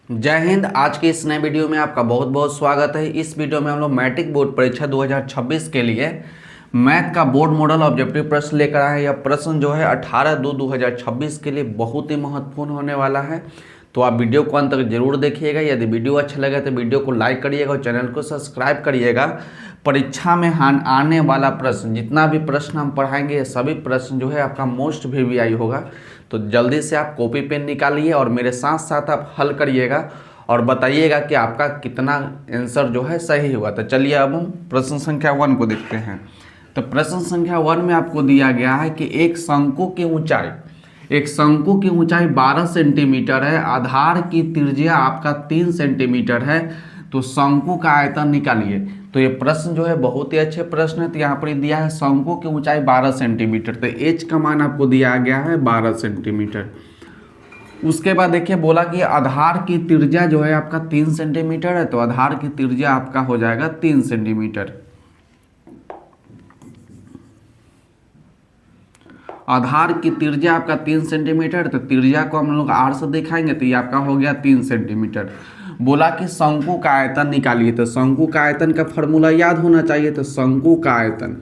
जय हिंद। आज के इस नए वीडियो में आपका बहुत बहुत स्वागत है। इस वीडियो में हम लोग मैट्रिक बोर्ड परीक्षा 2026 के लिए मैथ का बोर्ड मॉडल ऑब्जेक्टिव प्रश्न लेकर आए हैं। यह प्रश्न जो है 18/2/2026 के लिए बहुत ही महत्वपूर्ण होने वाला है, तो आप वीडियो को अंत तक जरूर देखिएगा। यदि वीडियो अच्छा लगे तो वीडियो को लाइक करिएगा और चैनल को सब्सक्राइब करिएगा। परीक्षा में आने वाला प्रश्न, जितना भी प्रश्न हम पढ़ाएंगे, सभी प्रश्न जो है आपका मोस्ट VVI होगा। तो जल्दी से आप कॉपी पेन निकालिए और मेरे साथ साथ आप हल करिएगा और बताइएगा कि आपका कितना आंसर जो है सही हुआ। तो चलिए अब हम प्रश्न संख्या 1 को देखते हैं। तो प्रश्न संख्या 1 में आपको दिया गया है कि एक शंकु की ऊंचाई 12 सेंटीमीटर है, आधार की त्रिज्या आपका 3 सेंटीमीटर है, तो शंकु का आयतन निकालिए। तो ये प्रश्न जो है बहुत ही अच्छे प्रश्न है। तो यहाँ पर दिया है शंकु की ऊंचाई 12 सेंटीमीटर, तो एच का मान आपको दिया गया है 12 सेंटीमीटर। उसके बाद देखिए बोला कि आधार की त्रिज्या जो है आपका 3 सेंटीमीटर है, तो आधार की त्रिज्या आपका हो जाएगा 3 सेंटीमीटर। आधार की त्रिज्या आपका 3 सेंटीमीटर, तो त्रिज्या को हम लोग r से दिखाएंगे, तो ये आपका हो गया 3 सेंटीमीटर। बोला कि शंकु का आयतन निकालिए, तो शंकु का आयतन का फॉर्मूला याद होना चाहिए। तो शंकु का आयतन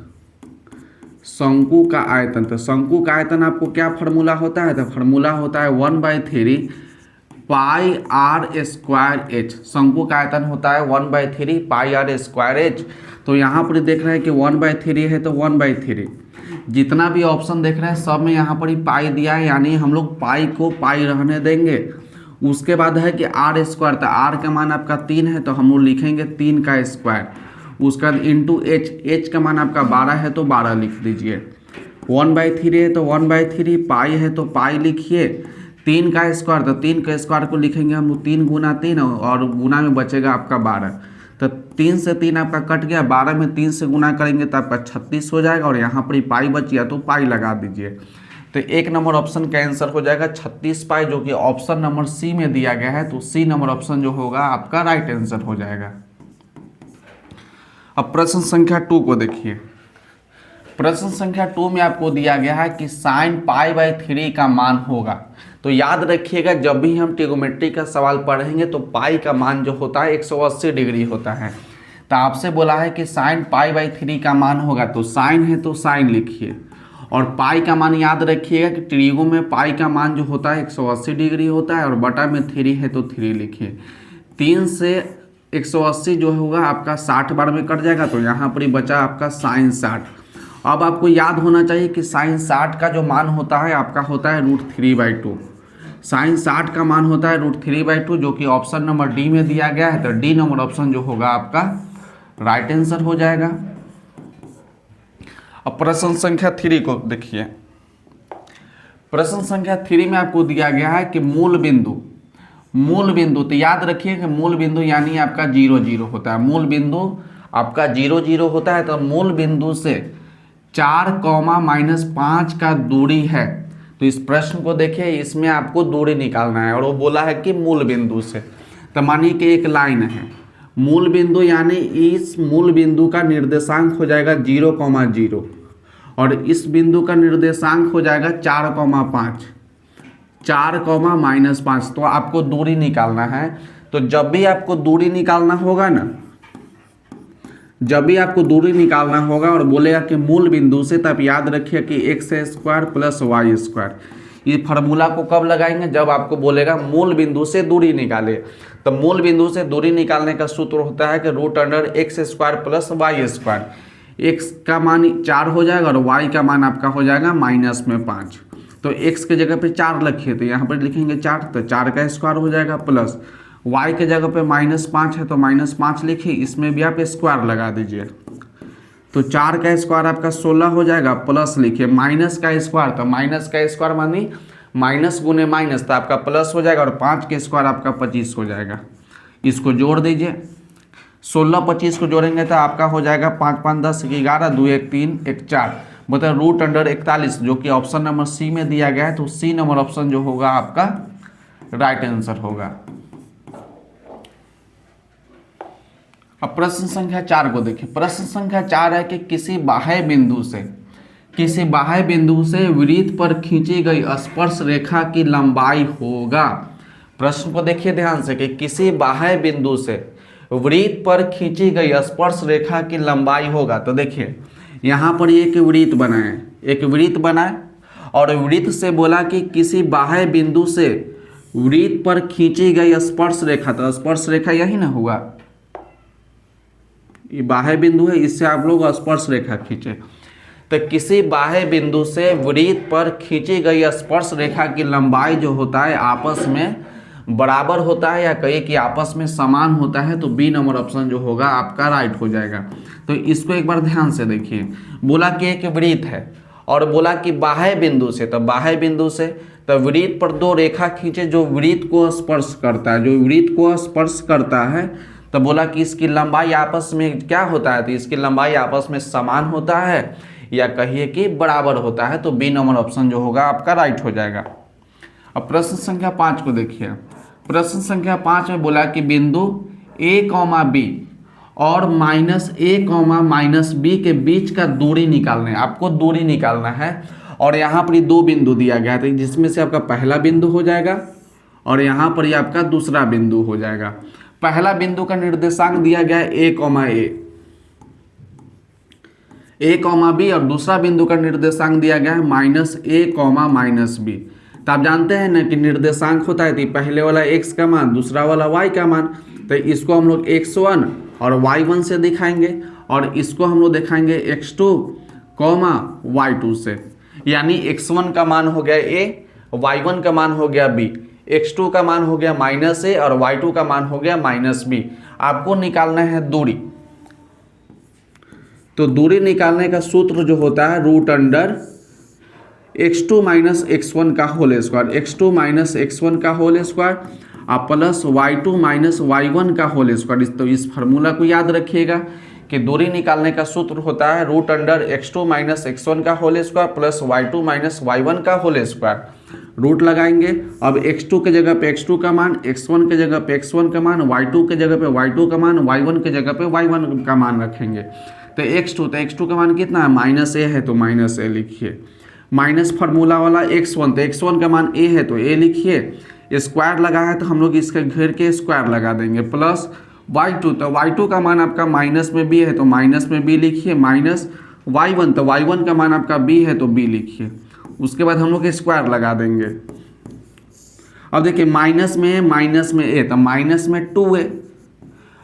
तो शंकु का आयतन आपको क्या फॉर्मूला होता है? तो फॉर्मूला होता है 1/3 पाई r स्क्वायर एच। शंकु का आयतन होता है 1/3 पाई r स्क्वायर एच। तो यहाँ पर देख रहे हैं कि 1/3 है, तो 1/3 जितना भी ऑप्शन देख रहे हैं सब में यहाँ पर ही पाई दिया है, यानी हम लोग पाई को पाई रहने देंगे। उसके बाद है कि r स्क्वायर, तो r का मान आपका 3 है, तो हम लोग लिखेंगे 3 का स्क्वायर। उसका बाद इंटू h का मान आपका 12 है, तो 12 लिख दीजिए। 1/3 है तो 1/3, पाई है तो पाई लिखिए। 3 का स्क्वायर, तो 3 का स्क्वायर को लिखेंगे हम लोग 3 गुना 3 और गुना में बचेगा आपका 12। तो 3 से 3 आपका कट गया, 12 में 3 से गुना करेंगे तो आपका 36 हो जाएगा, और यहाँ पर ही पाई बच गया तो पाई लगा दीजिए। तो 1 नंबर ऑप्शन का आंसर हो जाएगा 36 पाई, जो कि ऑप्शन नंबर सी में दिया गया है। तो सी नंबर ऑप्शन जो होगा आपका राइट आंसर हो जाएगा। अब प्रश्न संख्या 2 को देखिए। प्रश्न संख्या 2 में आपको दिया गया है कि साइन π/3 का मान होगा। तो याद रखिएगा, जब भी हम ट्रिग्नोमेट्री का सवाल पढ़ेंगे तो पाई का मान जो होता है 180 डिग्री होता है। तो आपसे बोला है कि साइन π/3 का मान होगा, तो साइन है तो साइन लिखिए, और पाई का मान याद रखिएगा कि ट्रिगो में पाई का मान जो होता है 180 डिग्री होता है, और बटा में 3 है तो 3 लिखिए। 3 से 180 जो होगा आपका 60 बार में कट जाएगा, तो यहाँ पर ही बचा आपका साइन 60। अब आपको याद होना चाहिए कि साइन 60 का जो मान होता है आपका होता है √3/2। साइन 60 का मान होता है √3/2, जो कि ऑप्शन नंबर डी में दिया गया है। तो डी नंबर ऑप्शन जो होगा आपका राइट आंसर हो जाएगा। अब प्रश्न संख्या 3 को देखिए। प्रश्न संख्या 3 में आपको दिया गया है कि मूल बिंदु, तो याद रखिए कि मूल बिंदु यानी आपका 0 0 होता है। मूल बिंदु आपका 0 0 होता है, तो मूल बिंदु से 4, -5 का दूरी है। तो इस प्रश्न को देखिए, इसमें आपको दूरी निकालना है, और वो बोला है कि मूल बिंदु से। तो मानिए कि एक लाइन है, मूल बिंदु यानी इस मूल बिंदु का निर्देशांक हो जाएगा 0,0, और इस बिंदु का निर्देशांक हो जाएगा 4,5, 4, -5। तो आपको दूरी निकालना है। तो जब भी आपको दूरी निकालना होगा ना, और बोलेगा कि मूल बिंदु से, तब याद रखिए कि x² + y²। ये फार्मूला को कब लगाएंगे? जब आपको बोलेगा मूल बिंदु से दूरी निकाले। तो मूल बिंदु से दूरी निकालने का सूत्र होता है कि √x² + y²। x का मान 4 हो जाएगा और y का मान आपका हो जाएगा -5। तो x के जगह पे 4 लिखिए, तो यहाँ पर लिखेंगे 4, तो 4 का स्क्वायर हो जाएगा, प्लस y के जगह पे -5 है तो -5 लिखिए, इसमें भी आप स्क्वायर लगा दीजिए। तो 4 का स्क्वायर आपका 16 हो जाएगा, प्लस लिखिए माइनस का स्क्वायर, तो माइनस का स्क्वायर मानी माइनस गुने माइनस, तो आपका प्लस हो जाएगा, और 5 के स्क्वायर आपका 25 हो जाएगा। इसको जोड़ दीजिए, 16 25 को जोड़ेंगे तो आपका हो जाएगा 5 5 10 11 2 1 3 1 4, मतलब √41, जो कि ऑप्शन नंबर सी में दिया गया है। तो सी नंबर ऑप्शन जो होगा आपका राइट आंसर होगा। अब प्रश्न संख्या 4 को देखिए। प्रश्न संख्या 4 है कि किसी बाह्य बिंदु से वृत्त पर खींची गई स्पर्श रेखा की लंबाई होगा प्रश्न को देखिए ध्यान से कि किसी बाह्य बिंदु से वृत्त पर खींची गई स्पर्श रेखा की लंबाई होगा। तो देखिए यहाँ पर एक वृत्त बनाए, एक वृत्त बनाए और वृत्त से बोला कि किसी बाह्य बिंदु से वृत्त पर खींची गई स्पर्श रेखा, तो स्पर्श रेखा यही ना हुआ, ये बाह्य बिंदु है, इससे आप लोग स्पर्श रेखा खींचे। तो किसी बाह्य बिंदु से वृत्त पर खींची गई स्पर्श रेखा की लंबाई जो होता है आपस में बराबर होता है या कहिए कि आपस में समान होता है, तो बी नंबर ऑप्शन जो होगा आपका राइट हो जाएगा। तो इसको एक बार ध्यान से देखिए, बोला कि एक वृत्त है और बोला कि बाह्य बिंदु से, तो बाह्य बिंदु से तो वृत्त पर दो रेखा खींचे जो वृत्त को स्पर्श करता है, जो वृत्त को स्पर्श करता है, तो बोला कि इसकी लंबाई आपस में क्या होता है, तो इसकी लंबाई आपस में समान होता है या कहिए कि बराबर होता है। तो बी नंबर ऑप्शन जो होगा आपका राइट हो जाएगा। अब प्रश्न संख्या 5 को देखिए। प्रश्न संख्या 5 में बोला कि बिंदु a, b और -a, -b के बीच का दूरी निकालना है, आपको दूरी निकालना है। और यहाँ पर दो बिंदु दिया गया था जिसमें से आपका पहला बिंदु हो जाएगा और यहाँ पर ये आपका दूसरा बिंदु हो जाएगा। पहला बिंदु का निर्देशांक दिया गया है a, b और दूसरा बिंदु का निर्देशांक दिया गया है -a, -b। तो आप जानते हैं ना कि निर्देशांक होता है तो पहले वाला x का मान, दूसरा वाला y का मान, तो इसको हम लोग x1 और y1 से दिखाएंगे और इसको हम लोग दिखाएंगे x2, y2 से। यानी x1 का मान हो गया a, y1 का मान हो गया b, x2 का मान हो गया -a और y2 का मान हो गया -b। आपको निकालना है दूरी। तो दूरी निकालने का सूत्र जो होता है √x2 - x1 का होल स्क्वायर, x2 - x1 का होल स्क्वायर और प्लस y2 - y1 का होल स्क्वायर। तो इस फार्मूला को याद रखिएगा कि दूरी निकालने का सूत्र होता है √x2 - x1 का whole square plus y2 - y1 का होल स्क्वायर। रूट लगाएंगे। अब x2 के जगह पे x2 का मान, x1 के जगह पे x1 का मान, y2 के जगह पे y2 का मान, y1 के जगह पे y1 का मान रखेंगे। तो x2 का मान कितना है, -a है तो -a लिखिए, माइनस फार्मूला वाला x1, तो x1 का मान a है तो a लिखिए, स्क्वायर लगा है तो हम लोग इसके घेर के स्क्वायर लगा देंगे, प्लस y2, तो y2 का मान आपका माइनस में b है तो माइनस में b लिखिए, माइनस y1, तो y1 का मान आपका b है तो b लिखिए। उसके बाद हम लोग स्क्वायर लगा देंगे। अब देखिए माइनस में a तो माइनस में 2a,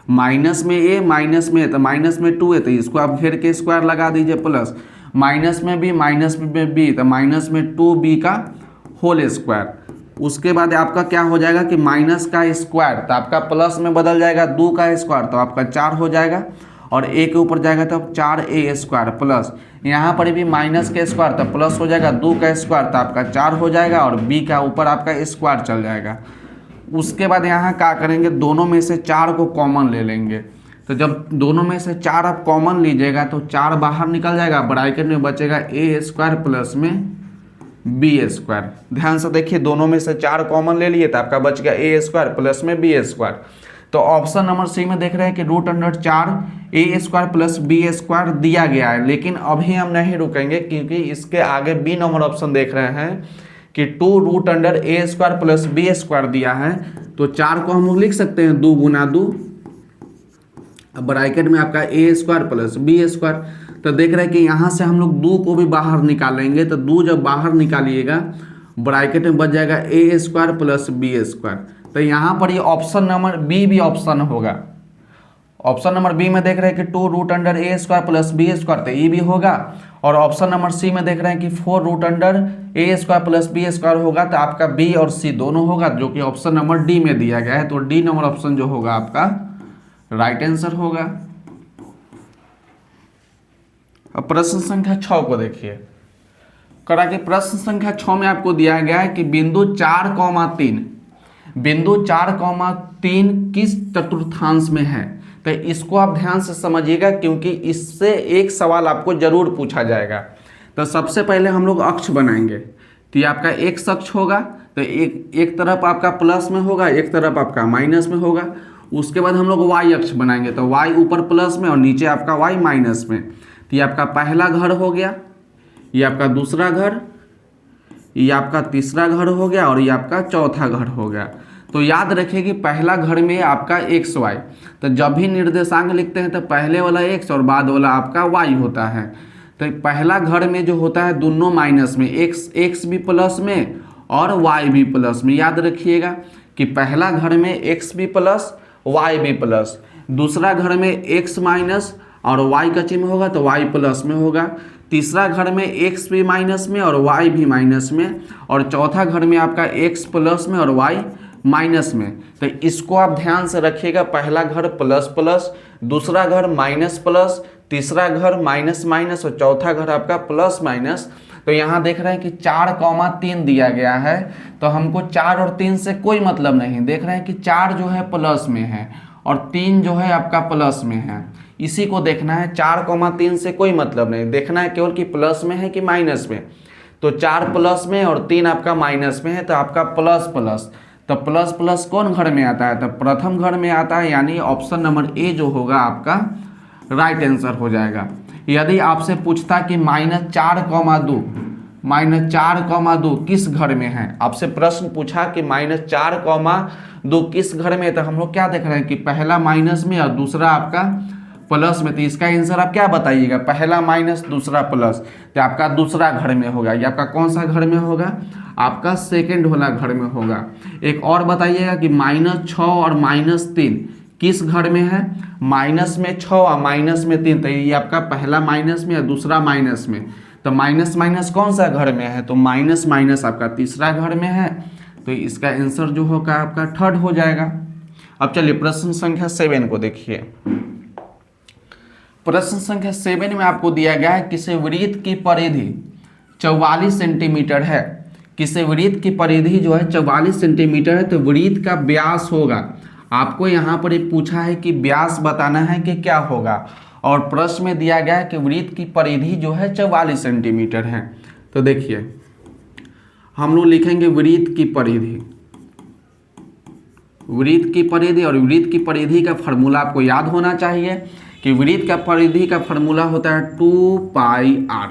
माइनस में a माइनस में a तो माइनस में 2a, तो इसको आप घेर के स्क्वायर लगा दीजिए, प्लस माइनस में b माइनस में b तो माइनस में 2b का होल स्क्वायर। उसके बाद आपका क्या हो जाएगा कि माइनस का स्क्वायर तो आपका प्लस में बदल जाएगा, 2 का स्क्वायर तो आपका 4 हो जाएगा और a के ऊपर जाएगा तो 4a स्क्वायर, प्लस यहाँ पर भी माइनस का स्क्वायर तो प्लस हो जाएगा, 2 का स्क्वायर तो आपका 4 हो जाएगा और b का ऊपर आपका स्क्वायर चल जाएगा। उसके बाद यहाँ क्या करेंगे, दोनों में से 4 को कॉमन ले लेंगे। तो जब दोनों में से 4 आप कॉमन लीजिएगा तो 4 बाहर निकल जाएगा, ब्रैकेट में बचेगा a स्क्वायर प्लस में b स्क्वायर। ध्यान से देखिए, दोनों में से 4 कॉमन ले लिए तो आपका बच गया a स्क्वायर प्लस में b स्क्वायर। तो ऑप्शन नंबर सी में देख रहे हैं कि √4 a square plus b square दिया गया है, लेकिन अभी हम नहीं रुकेंगे क्योंकि इसके आगे बी नंबर ऑप्शन देख रहे हैं कि 2√a square plus b square दिया है। तो 4 को हम लोग लिख सकते हैं 2 गुना 2, ब्रैकेट में आपका a square plus b square. तो देख रहे हैं कि यहाँ से हम लोग 2 को भी बाहर निकालेंगे, तो 2 जब बाहर निकालिएगा ब्रैकेट में बच जाएगा a square plus b square. तो यहाँ पर ये ऑप्शन नंबर बी भी ऑप्शन होगा। ऑप्शन नंबर बी में देख रहे हैं कि 2√a square plus b square, तो ये भी होगा। और ऑप्शन नंबर सी में देख रहे हैं कि 4√a square plus b square होगा, तो आपका बी और सी दोनों होगा, जो कि ऑप्शन नंबर डी में दिया गया है। तो डी नंबर ऑप्शन जो होगा आपका राइट आंसर होगा। अब प्रश्न संख्या 6 को देखिए। करा कि प्रश्न संख्या 6 में आपको दिया गया है कि बिंदु 4,3 किस चतुर्थांश में है। तो इसको आप ध्यान से समझिएगा क्योंकि इससे एक सवाल आपको जरूर पूछा जाएगा। तो सबसे पहले हम लोग अक्ष बनाएंगे। तो ये आपका x अक्ष होगा, तो एक तरफ आपका प्लस में होगा, एक तरफ आपका माइनस में होगा। उसके बाद हम लोग y अक्ष बनाएंगे, तो y ऊपर प्लस में और नीचे आपका y माइनस में। तो ये आपका पहला घर हो गया, ये आपका दूसरा घर, ये आपका तीसरा घर हो गया और ये आपका चौथा घर हो गया। तो याद रखिए कि पहला घर में आपका एक्स वाई, तो जब भी निर्देशांक लिखते हैं तो पहले वाला एक्स और बाद वाला आपका वाई होता है। तो पहला घर में जो होता है दोनों माइनस में, एक्स भी प्लस में और वाई भी प्लस में। याद रखिएगा कि पहला घर में एक्स भी प्लस वाई भी प्लस, दूसरा घर में एक्स माइनस और वाई का चिन्ह होगा तो वाई प्लस में होगा, तीसरा घर में एक्स भी माइनस में और वाई भी माइनस में, और चौथा घर में आपका एक्स प्लस में और वाई माइनस में। तो इसको आप ध्यान से रखिएगा, पहला घर प्लस प्लस, दूसरा घर माइनस प्लस, तीसरा घर माइनस माइनस और चौथा घर आपका प्लस माइनस। तो यहाँ देख रहे हैं कि 4,3 दिया गया है, तो हमको 4 और 3 से कोई मतलब नहीं। देख रहे हैं कि 4 जो है प्लस में है और 3 जो है आपका प्लस में है, इसी को देखना है। 4,3 से कोई मतलब नहीं, देखना है केवल कि प्लस में है कि माइनस में। तो 4 प्लस में और 3 आपका माइनस में है, तो आपका प्लस प्लस, तो प्लस प्लस कौन घर में आता है? तो प्रथम घर में आता है, यानी ऑप्शन नंबर ए जो होगा आपका राइट आंसर हो जाएगा। यदि आपसे पूछता कि -4,2 किस घर में है, आपसे प्रश्न पूछा कि -4,2 किस घर में है, तो हम लोग क्या देख रहे हैं कि पहला माइनस में और दूसरा आपका प्लस में। तो इसका आंसर आप क्या बताइएगा? पहला माइनस दूसरा प्लस, तो आपका दूसरा घर में होगा। ये आपका कौन सा घर में होगा? आपका सेकंड वाला घर में होगा। एक और बताइएगा कि -6 और -3 किस घर में है? माइनस में 6 और माइनस में 3, तो ये आपका पहला माइनस में और दूसरा माइनस में। तो माइनस माइनस कौन सा घर में है? तो माइनस माइनस आपका तीसरा घर में है। तो इसका आंसर जो होगा आपका थर्ड हो जाएगा। अब चलिए प्रश्न संख्या 7 को देखिए। प्रश्न संख्या 7 में आपको दिया गया है किसी वृत्त की परिधि 44 सेंटीमीटर है। किसी वृत्त की परिधि जो है 44 सेंटीमीटर है, तो वृत्त का व्यास होगा। आपको यहाँ पर एक पूछा है कि व्यास बताना है कि क्या होगा, और प्रश्न में दिया गया है कि वृत्त की परिधि जो है 44 सेंटीमीटर है। तो देखिए हम लोग लिखेंगे वृत्त की परिधि, वृत्त की परिधि, और वृत्त की परिधि का फॉर्मूला आपको याद होना चाहिए कि वृत्त का परिधि का फॉर्मूला होता है 2πr।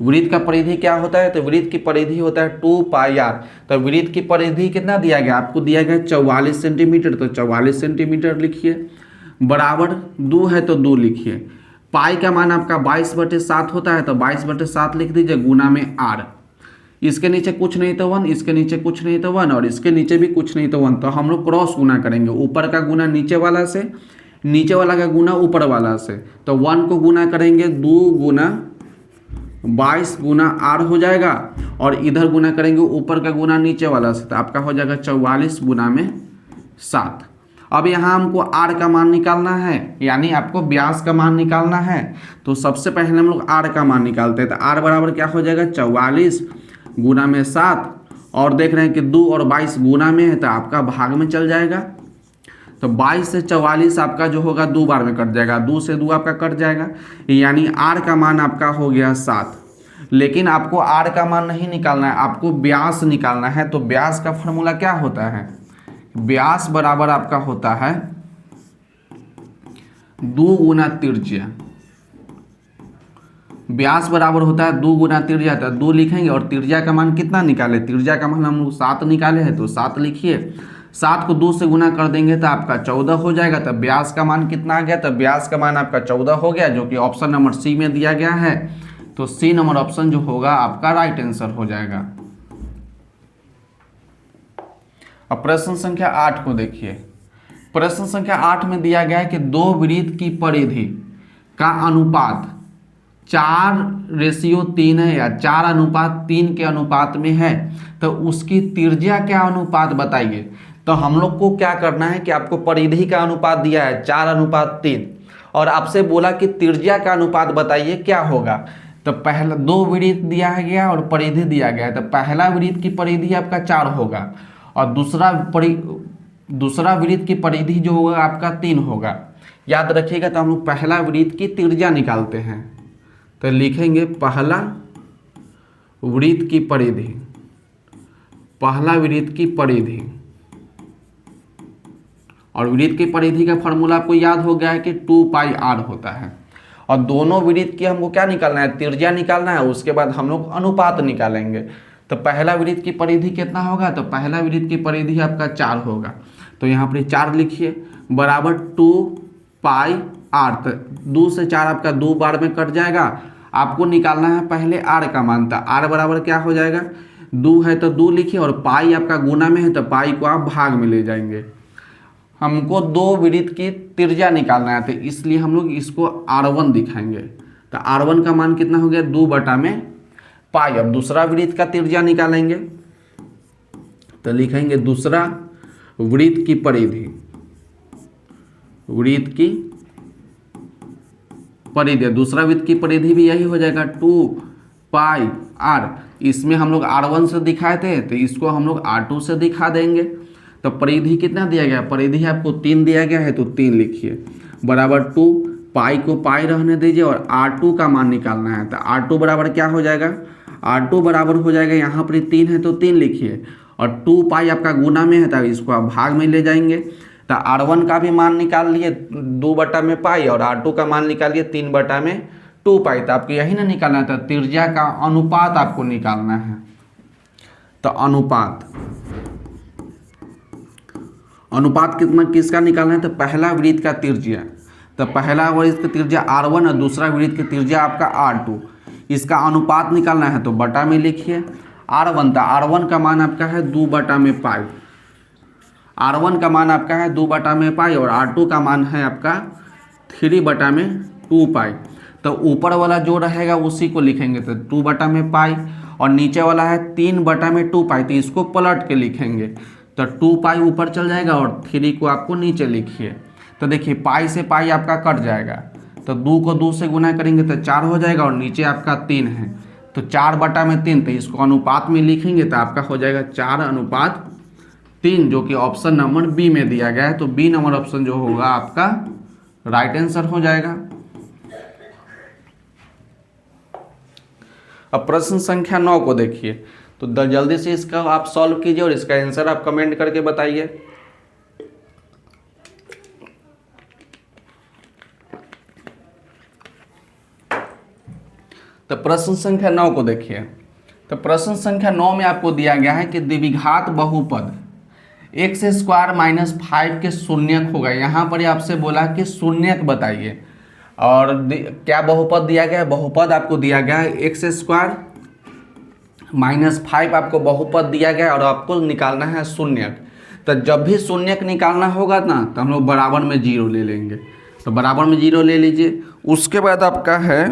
वृत्त का परिधि क्या होता है? तो वृत्त की परिधि होता है 2πr। तो वृत्त की परिधि कितना दिया गया? आपको दिया गया 44 सेंटीमीटर, तो 44 सेंटीमीटर लिखिए, बराबर 2 है तो 2 लिखिए। पाई का मान आपका 22/7 होता है, तो 22/7 लिख दीजिए, गुना में r। इसके नीचे कुछ नहीं तो 1, इसके नीचे कुछ नहीं तो 1, और इसके नीचे भी कुछ नहीं तो 1। तो हम लोग क्रॉस गुना करेंगे, ऊपर का गुना नीचे वाला से, नीचे वाला का गुना ऊपर वाला से। तो 1 को गुना करेंगे 2 गुना 22 गुना r हो जाएगा, और इधर गुना करेंगे ऊपर का गुना नीचे वाला से, तो आपका हो जाएगा 44 गुना में 7। अब यहाँ हमको r का मान निकालना है, यानी आपको व्यास का मान निकालना है। तो सबसे पहले हम लोग r का मान निकालते हैं। तो r बराबर क्या हो जाएगा? 44 गुना में 7, और देख रहे हैं कि 2 और 22 गुना में है, तो आपका भाग में चल जाएगा। तो 22 से 44 आपका जो होगा 2 बार में कट जाएगा, 2 से 2 आपका कट जाएगा, यानी r का मान आपका हो गया 7। लेकिन आपको r का मान नहीं निकालना है, आपको व्यास निकालना है। तो व्यास का फॉर्मूला क्या होता है? व्यास बराबर आपका होता है 2 गुना त्रिज्या। व्यास बराबर होता है 2 गुना त्रिज्या, तो 2 लिखेंगे, और त्रिज्या का मान कितना निकाले? त्रिज्या का मान हम लोग 7 निकाले हैं, तो 7 लिखिए। 7 को 2 से गुना कर देंगे तो आपका 14 हो जाएगा। तो व्यास का मान कितना आ गया? तो व्यास का मान आपका 14 हो गया, जो कि ऑप्शन नंबर सी में दिया गया है। तो सी नंबर ऑप्शन जो होगा आपका राइट आंसर हो जाएगा। अब प्रश्न संख्या 8 को देखिए। प्रश्न संख्या 8 में दिया गया है कि दो वृत्त की परिधि का अनुपात 4:3 है, या 4:3 के अनुपात में है, तो उसकी त्रिज्या क्या अनुपात बताइए। तो हम लोग को क्या करना है कि आपको परिधि का अनुपात दिया है 4:3, और आपसे बोला कि त्रिज्या का अनुपात बताइए क्या होगा। तो पहला 2 वृत्त दिया गया और परिधि दिया गया है, तो पहला वृत्त की परिधि आपका 4 होगा, और दूसरा वृत्त की परिधि जो होगा आपका 3 होगा। याद रखिएगा। तो हम लोग पहला वृत्त की त्रिज्या निकालते हैं, तो लिखेंगे पहला वृत्त की परिधि, पहला वृत्त की परिधि, और वृत्त की परिधि का फॉर्मूला आपको याद हो गया है कि 2πr होता है। और दोनों वृत्त की हमको क्या निकालना है? त्रिज्या निकालना है। उसके बाद हम लोग अनुपात निकालेंगे। तो पहला वृत्त की परिधि कितना होगा, तो पहला वृत्त की परिधि आपका 4 होगा, तो यहाँ पर 4 लिखिए बराबर 2 पाई आर। तो 2 से 4 आपका 2 बार में कट जाएगा। आपको निकालना है पहले आर का मान, था आर बराबर क्या हो जाएगा, 2 है तो 2 लिखिए, और पाई आपका गुना में है तो पाई को आप भाग में ले जाएंगे। हमको 2 वृत्त की त्रिज्या निकालना है, तो इसलिए हम लोग इसको R1 दिखाएंगे। तो R1 का मान कितना हो गया, 2 बटा में पाई। अब दूसरा वृत्त का त्रिज्या निकालेंगे, तो लिखेंगे दूसरा वृत्त की परिधि, वृत्त की परिधि, दूसरा वृत्त की परिधि भी यही हो जाएगा 2 पाई आर। इसमें हम लोग R1 से दिखाए थे, तो इसको हम लोग R2 से दिखा देंगे। तो परिधि कितना दिया गया, परिधि आपको 3 दिया गया है, तो 3 लिखिए बराबर 2 पाई को पाई रहने दीजिए, और R2 का मान निकालना है। तो R2 बराबर क्या हो जाएगा, R2 बराबर हो जाएगा, यहाँ पर 3 है तो 3 लिखिए, और 2 पाई आपका गुना में है तो इसको आप भाग में ले जाएंगे। तो R1 का भी मान निकाल लिए 2 बटा में पाई, और R2 का मान निकालिए 3 बटा में 2 पाई। तो आपको यही ना निकालना था, त्रिज्या का अनुपात आपको निकालना है। तो अनुपात कितना किसका निकालना है, तो पहला वृत्त का त्रिज्या, तो पहला वृत्त का त्रिज्या R1 और दूसरा वृत्त की त्रिज्या आपका R2, इसका अनुपात निकालना है। तो बटा में लिखिए R1 था, R1 का मान आपका है 2 बटा में पाई, R1 का मान आपका है 2 बटा में पाई, और R2 का मान है आपका 3 बटा में 2 पाई। तो ऊपर वाला जो रहेगा उसी को लिखेंगे, तो 2 बटा में पाई, और नीचे वाला है 3 बटा में 2 पाई, तो इसको पलट के लिखेंगे। तो 2 पाई ऊपर चल जाएगा और 3 को आपको नीचे लिखिए। तो देखिए पाई से पाई आपका कट जाएगा, तो 2 को 2 से गुना करेंगे तो 4 हो जाएगा, और नीचे आपका 3 है, तो 4 बटा में 3, तो इसको अनुपात में लिखेंगे तो आपका हो जाएगा 4:3, जो कि ऑप्शन नंबर बी में दिया गया है। तो बी नंबर ऑप्शन जो होगा आपका राइट आंसर हो जाएगा। अब प्रश्न संख्या 9 को देखिए, तो जल्दी से इसका आप सॉल्व कीजिए और इसका आंसर आप कमेंट करके बताइए। तो प्रश्न संख्या 9 को देखिए, तो प्रश्न संख्या 9 में आपको दिया गया है कि द्विघात बहुपद x स्क्वायर माइनस 5 के शून्यक होगा। यहाँ पर आपसे बोला कि शून्यक बताइए, और क्या बहुपद दिया गया है, बहुपद आपको दिया गया है x स्क्वायर माइनस 5 आपको बहुपद दिया गया है, और आपको निकालना है शून्यक। तो जब भी शून्यक निकालना होगा ना, तो हम लोग बराबर में 0 ले लेंगे। तो बराबर में 0 ले लीजिए, उसके बाद आपका है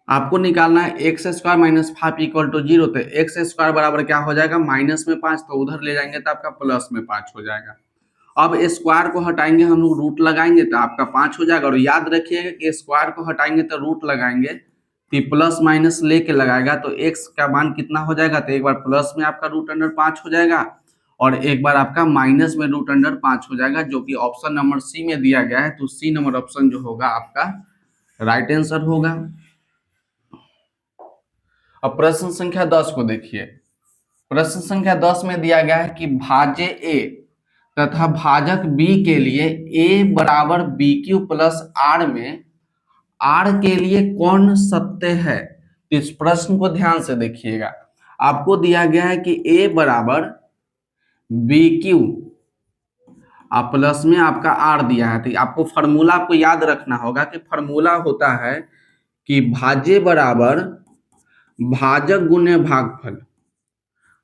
आपको निकालना है x square minus 5 equal to 0। तो एक्स स्क्वायर बराबर क्या हो जाएगा, माइनस में 5, तो उधर ले जाएंगे तो आपका प्लस में 5 हो जाएगा। अब स्क्वायर को हटाएंगे हम लोग, रूट लगाएंगे तो आपका 5 हो जाएगा। और याद रखिएगा कि स्क्वायर को हटाएंगे तो रूट लगाएंगे, तो प्लस माइनस लेके लगाएगा, तो एक्स का मान कितना हो जाएगा, तो एक बार प्लस में आपका रूट अंडर 5 हो जाएगा, और एक बार आपका माइनस में रूट अंडर 5 हो जाएगा, जो कि ऑप्शन नंबर सी में दिया गया है। तो सी नंबर ऑप्शन जो होगा आपका राइट आंसर होगा। अब प्रश्न संख्या 10 को देखिए, प्रश्न संख्या 10 में दिया गया है कि भाज्य ए तथा भाजक बी के लिए a बराबर बी क्यू प्लस आर में आर के लिए कौन सत्य है। तो इस प्रश्न को ध्यान से देखिएगा, आपको दिया गया है कि a बराबर बी क्यू प्लस में आपका आर दिया है। तो आपको फॉर्मूला आपको याद रखना होगा कि फॉर्मूला होता है कि भाज्य बराबर भाजक गुने भागफल,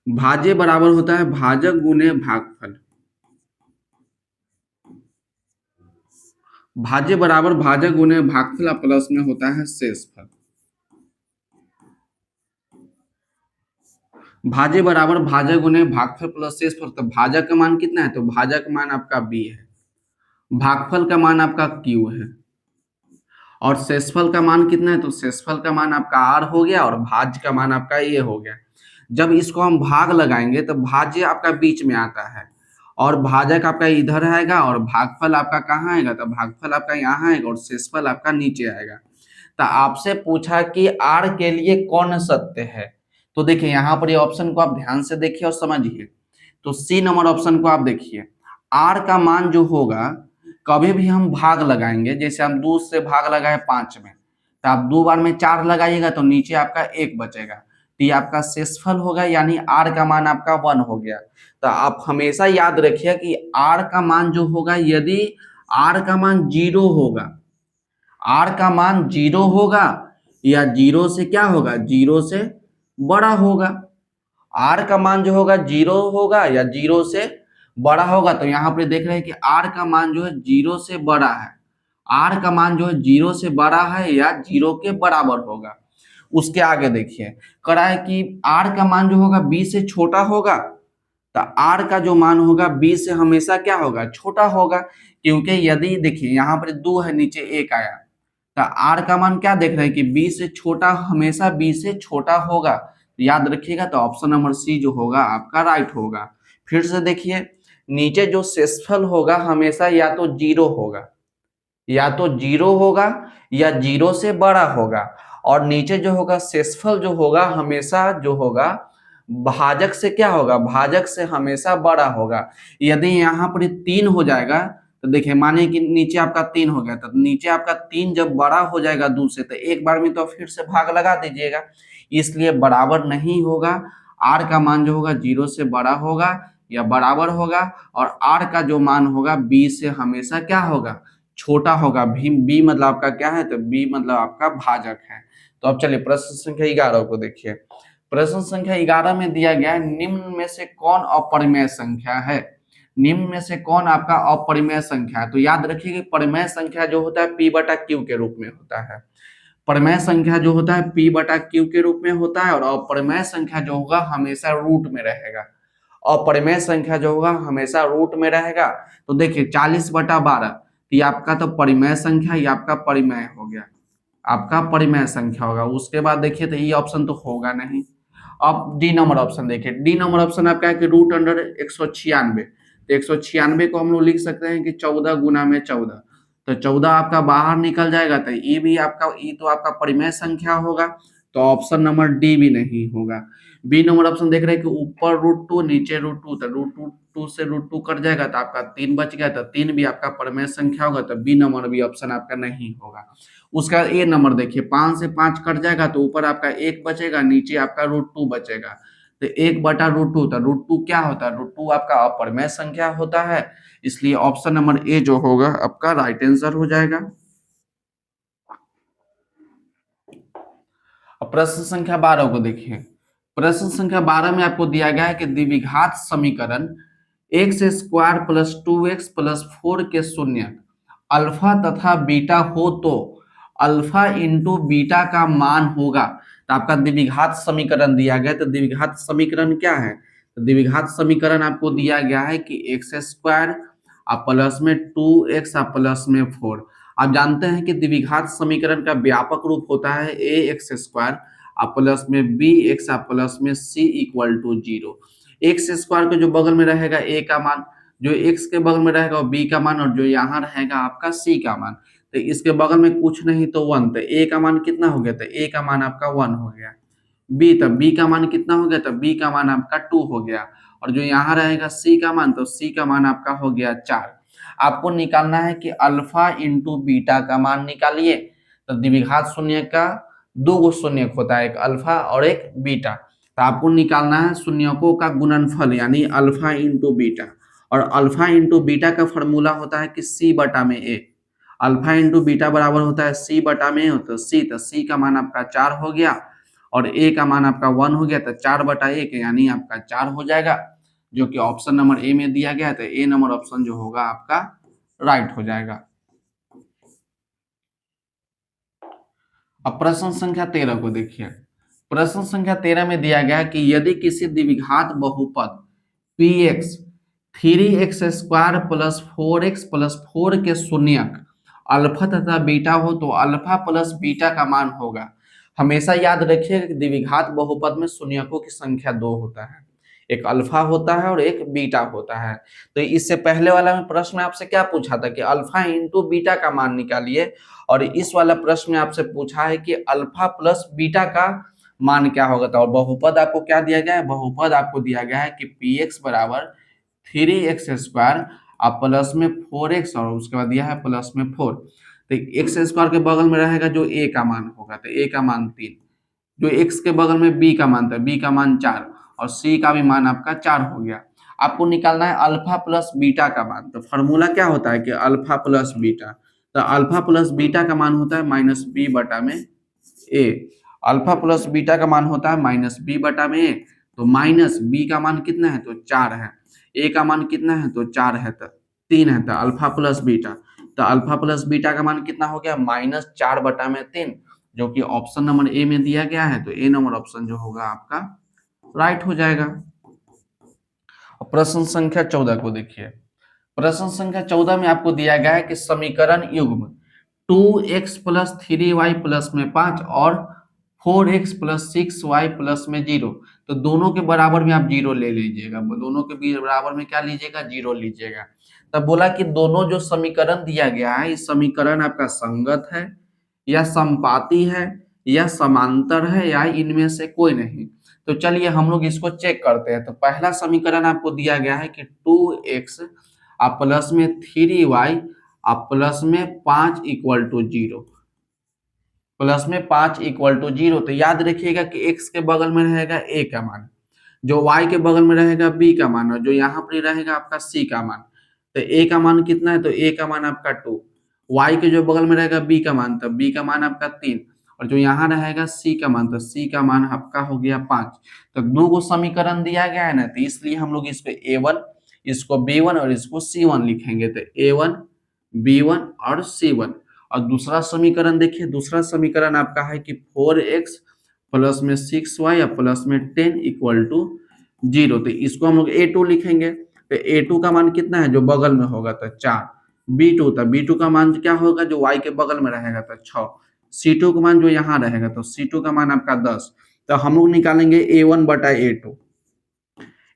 भाज्य बराबर होता है भाजक गुने भागफल, भाज्य बराबर भाजक गुने भागफल प्लस में होता है शेषफल। भाज्य बराबर भाजक गुने भागफल प्लस शेषफल। तो भाजक का मान कितना है, तो भाजक का मान आपका b है, भागफल का मान आपका q है, और शेषफल का मान कितना है, तो शेषफल का मान आपका r हो गया, और भाज्य का मान आपका a हो गया। जब इसको हम भाग लगाएंगे तो भाज्य आपका बीच में आता है, और भाजक आपका इधर आएगा, और भागफल आपका कहाँ आएगा, तो भागफल आपका यहाँ आएगा, और शेषफल आपका नीचे आएगा। तो आपसे पूछा कि r के लिए कौन सत्य है। तो देखिए यहाँ पर ये ऑप्शन को आप ध्यान से देखिए और समझिए। तो सी नंबर ऑप्शन को आप देखिए, आर का मान जो होगा, कभी भी हम भाग लगाएंगे, जैसे हम 2 से भाग लगाए 5 में, तो आप 2 बार में 4 लगाइएगा तो नीचे आपका 1 बचेगा, तो ये आपका शेषफल होगा, यानी आर का मान आपका 1 हो गया। तो आप हमेशा याद रखिए कि आर का मान जो होगा, यदि आर का मान 0 होगा, आर का मान 0 होगा या 0 से क्या होगा, 0 से बड़ा होगा। आर का मान जो होगा 0 होगा या 0 से बड़ा होगा, तो यहाँ पर देख रहे हैं कि आर का मान जो है 0 से बड़ा है, आर का मान जो है 0 से बड़ा है या 0 के बराबर होगा। उसके आगे देखिए, कह रहा है कि आर का मान जो होगा b से छोटा होगा, तो आर का जो मान होगा b से हमेशा क्या होगा, छोटा होगा, क्योंकि यदि देखिए यहाँ पर 2 है, नीचे 1 आया, तो आर का मान क्या देख रहे हैं कि b से छोटा, हमेशा b से छोटा होगा। तो याद रखिएगा, तो ऑप्शन नंबर सी जो होगा आपका राइट होगा। फिर से देखिए, नीचे जो शेषफल होगा हमेशा या तो 0 होगा, या तो 0 होगा या 0 से बड़ा होगा, और नीचे जो होगा शेषफल जो होगा हमेशा जो होगा भाजक से क्या होगा, भाजक से हमेशा बड़ा होगा। यदि यहाँ पर 3 हो जाएगा, तो देखिए माने कि नीचे आपका 3 हो गया, तो नीचे आपका 3 जब बड़ा हो जाएगा 2 से, तो एक बार में तो फिर से भाग लगा दीजिएगा, इसलिए बराबर नहीं होगा। आर का मान जो होगा 0 से बड़ा होगा या बराबर होगा, और आर का जो मान होगा b से हमेशा क्या होगा, छोटा होगा। बी मतलब आपका क्या है, तो बी मतलब आपका भाजक है। तो अब चलिए प्रश्न संख्या 11 को देखिए। प्रश्न संख्या 11 में दिया गया है, निम्न में से कौन अपरिमेय संख्या है। निम्न में से कौन आपका अपरिमेय संख्या है। तो याद रखिए कि परिमेय संख्या जो होता है p बटा क्यू के रूप में होता है। परिमेय संख्या जो होता है p बटा क्यू के रूप में होता है, और अपरिमेय संख्या जो होगा हमेशा रूट में रहेगा। अपरिमेय संख्या जो होगा हमेशा रूट में रहेगा। तो देखिए 40/12, ये आपका तो परिमेय संख्या, ये आपका परिमेय हो गया, आपका परिमेय संख्या होगा। उसके बाद देखिए तो ये ऑप्शन तो होगा नहीं। अब डी नंबर ऑप्शन देखिए, डी नंबर ऑप्शन आपका है कि रूट अंडर 196, तो 196 को हम लोग लिख सकते हैं कि 14 गुना में 14, तो 14 आपका बाहर निकल जाएगा, तो ये भी आपका, ये तो आपका परिमेय संख्या होगा, तो ऑप्शन नंबर डी भी नहीं होगा। बी नंबर ऑप्शन देख रहे हैं कि ऊपर √2 नीचे √2, तो √2 से √2 कट जाएगा, तो आपका 3 बच गया, तो 3 भी आपका परिमेय संख्या होगा, तो बी नंबर भी ऑप्शन आपका नहीं होगा। उसका ए नंबर देखिए, 5 से 5 कट जाएगा, तो ऊपर आपका 1 बचेगा, नीचे आपका √2 बचेगा, तो 1/√2, तो √2 क्या होता है, √2 आपका अपरिमेय संख्या होता है, इसलिए ऑप्शन नंबर ए जो होगा आपका राइट आंसर हो जाएगा। अब प्रश्न संख्या 12 को देखिए। प्रश्न संख्या 12 में आपको दिया गया है कि द्विघात समीकरण x² प्लस 2x प्लस 4 के शून्य अल्फा तथा बीटा हो तो अल्फा इंटू बीटा का मान होगा। तो आपका द्विघात समीकरण दिया गया, तो द्विघात समीकरण क्या है, तो द्विघात समीकरण आपको दिया गया है कि x² प्लस में 2x प्लस में 4। आप जानते हैं कि द्विघात समीकरण का व्यापक रूप होता है ax² प्लस में bx प्लस में c इक्वल टू 0। x² के जो बगल में रहेगा a का मान, जो x के बगल में रहेगा वो b का मान, और जो यहाँ रहेगा आपका c का मान, तो इसके बगल में कुछ नहीं तो 1, तो a का मान कितना हो गया, तो a का मान आपका 1 हो गया। b, तो b का मान कितना हो गया, तो b का मान आपका 2 हो गया, और जो यहाँ रहेगा c का मान, तो c का मान आपका हो गया 4। आपको निकालना है कि अल्फा इंटू बीटा का मान निकालिए। तो द्विघात शून्य का 2 गो शून्य होता है, एक अल्फा और एक बीटा, तो आपको निकालना है शून्यकों का गुणनफल, यानी अल्फा इंटू बीटा, और अल्फा इंटू बीटा का फॉर्मूला होता है कि सी बटा में ए। अल्फा इंटू बीटा बराबर होता है सी बटा में ए, तो सी का मान आपका 4 हो गया, और ए का मान आपका 1 हो गया, तो 4/1 यानी आपका 4 हो जाएगा, जो कि ऑप्शन नंबर ए में दिया गया है, तो ए नंबर ऑप्शन जो होगा आपका राइट हो जाएगा। अब प्रश्न संख्या 13 को देखिए। प्रश्न संख्या 13 में दिया गया है कि यदि किसी द्विघात बहुपद px 3x² plus 4x plus 4 के शून्यक अल्फा तथा बीटा हो तो अल्फा प्लस बीटा का मान होगा। हमेशा याद रखिए कि द्विघात बहुपद में शून्यकों की संख्या 2 होता है, एक अल्फा होता है और एक बीटा होता है। तो इससे पहले वाला में प्रश्न में आपसे क्या पूछा था कि अल्फा इंटू बीटा का मान निकालिए, और इस वाला प्रश्न में आपसे पूछा है कि अल्फा प्लस बीटा का मान क्या होगा। तो और बहुपद आपको क्या दिया गया है, बहुपद आपको दिया गया है कि px बराबर 3x² अब प्लस में 4x और उसके बाद दिया है प्लस में 4, तो एक्स स्क्वायर के बगल में रहेगा जो a का मान होगा, तो a का मान 3, जो x के बगल में b का मान था, b का मान 4 और c का भी मान आपका 4 हो गया। आपको निकालना है अल्फा प्लस बीटा का मान। तो फॉर्मूला क्या होता है कि अल्फा प्लस बीटा, तो अल्फा प्लस बीटा का मान होता है माइनस बी बटा में ए। अल्फा प्लस बीटा का मान होता है माइनस बी बटा में ए, तो माइनस बी का मान कितना है तो 4 है, ए का मान कितना है तो 4 है, तो 3 है, तो अल्फा प्लस बीटा, तो अल्फा प्लस बीटा का मान कितना हो गया -4 बटा में 3, जो कि ऑप्शन नंबर ए में दिया गया है, तो ए नंबर ऑप्शन जो होगा आपका राइट हो जाएगा। प्रश्न संख्या 14 को देखिए। प्रश्न संख्या 14 में आपको दिया गया है कि समीकरण युग्म 2x प्लस 3y प्लस में 5 और 4x प्लस 6y प्लस में 0, तो दोनों के बराबर में आप 0 ले लीजिएगा, दोनों के बराबर में क्या लीजिएगा 0 लीजिएगा। तब बोला कि दोनों जो समीकरण दिया गया है, इस समीकरण आपका संगत है या समपाती है या समांतर है या इनमें से कोई नहीं। तो चलिए हम लोग इसको चेक करते हैं। तो पहला समीकरण आपको दिया गया है कि 2x आप प्लस में 3y आप प्लस में 5 इक्वल टू 0, प्लस में 5 इक्वल टू 0, तो याद रखिएगा कि x के बगल में रहेगा a का मान, जो y के बगल में रहेगा b का मान, और जो यहाँ पर रहेगा आपका c का मान। तो a का मान कितना है तो a का मान आपका 2, y के जो बगल में रहेगा b का मान, तो b का मान आपका 3, और जो यहाँ रहेगा c का मान, तो c का मान आपका हो गया 5। तो दो को समीकरण दिया गया है ना, तो इसलिए हम लोग इसको a1, इसको b1 और इसको c1 लिखेंगे। तो a1 b1 और c1। और दूसरा समीकरण देखिए, दूसरा समीकरण आपका है कि 4x प्लस में 6y प्लस में 10 इक्वल टू 0, तो इसको हम लोग a2 लिखेंगे। तो a2 का मान कितना है जो बगल में होगा तो 4, b2 तो b2 का मान क्या होगा जो y के बगल में रहेगा तो 6, c2 का मान जो यहाँ रहेगा तो c2 का मान आपका 10। तो हम लोग निकालेंगे a1 बटा a2,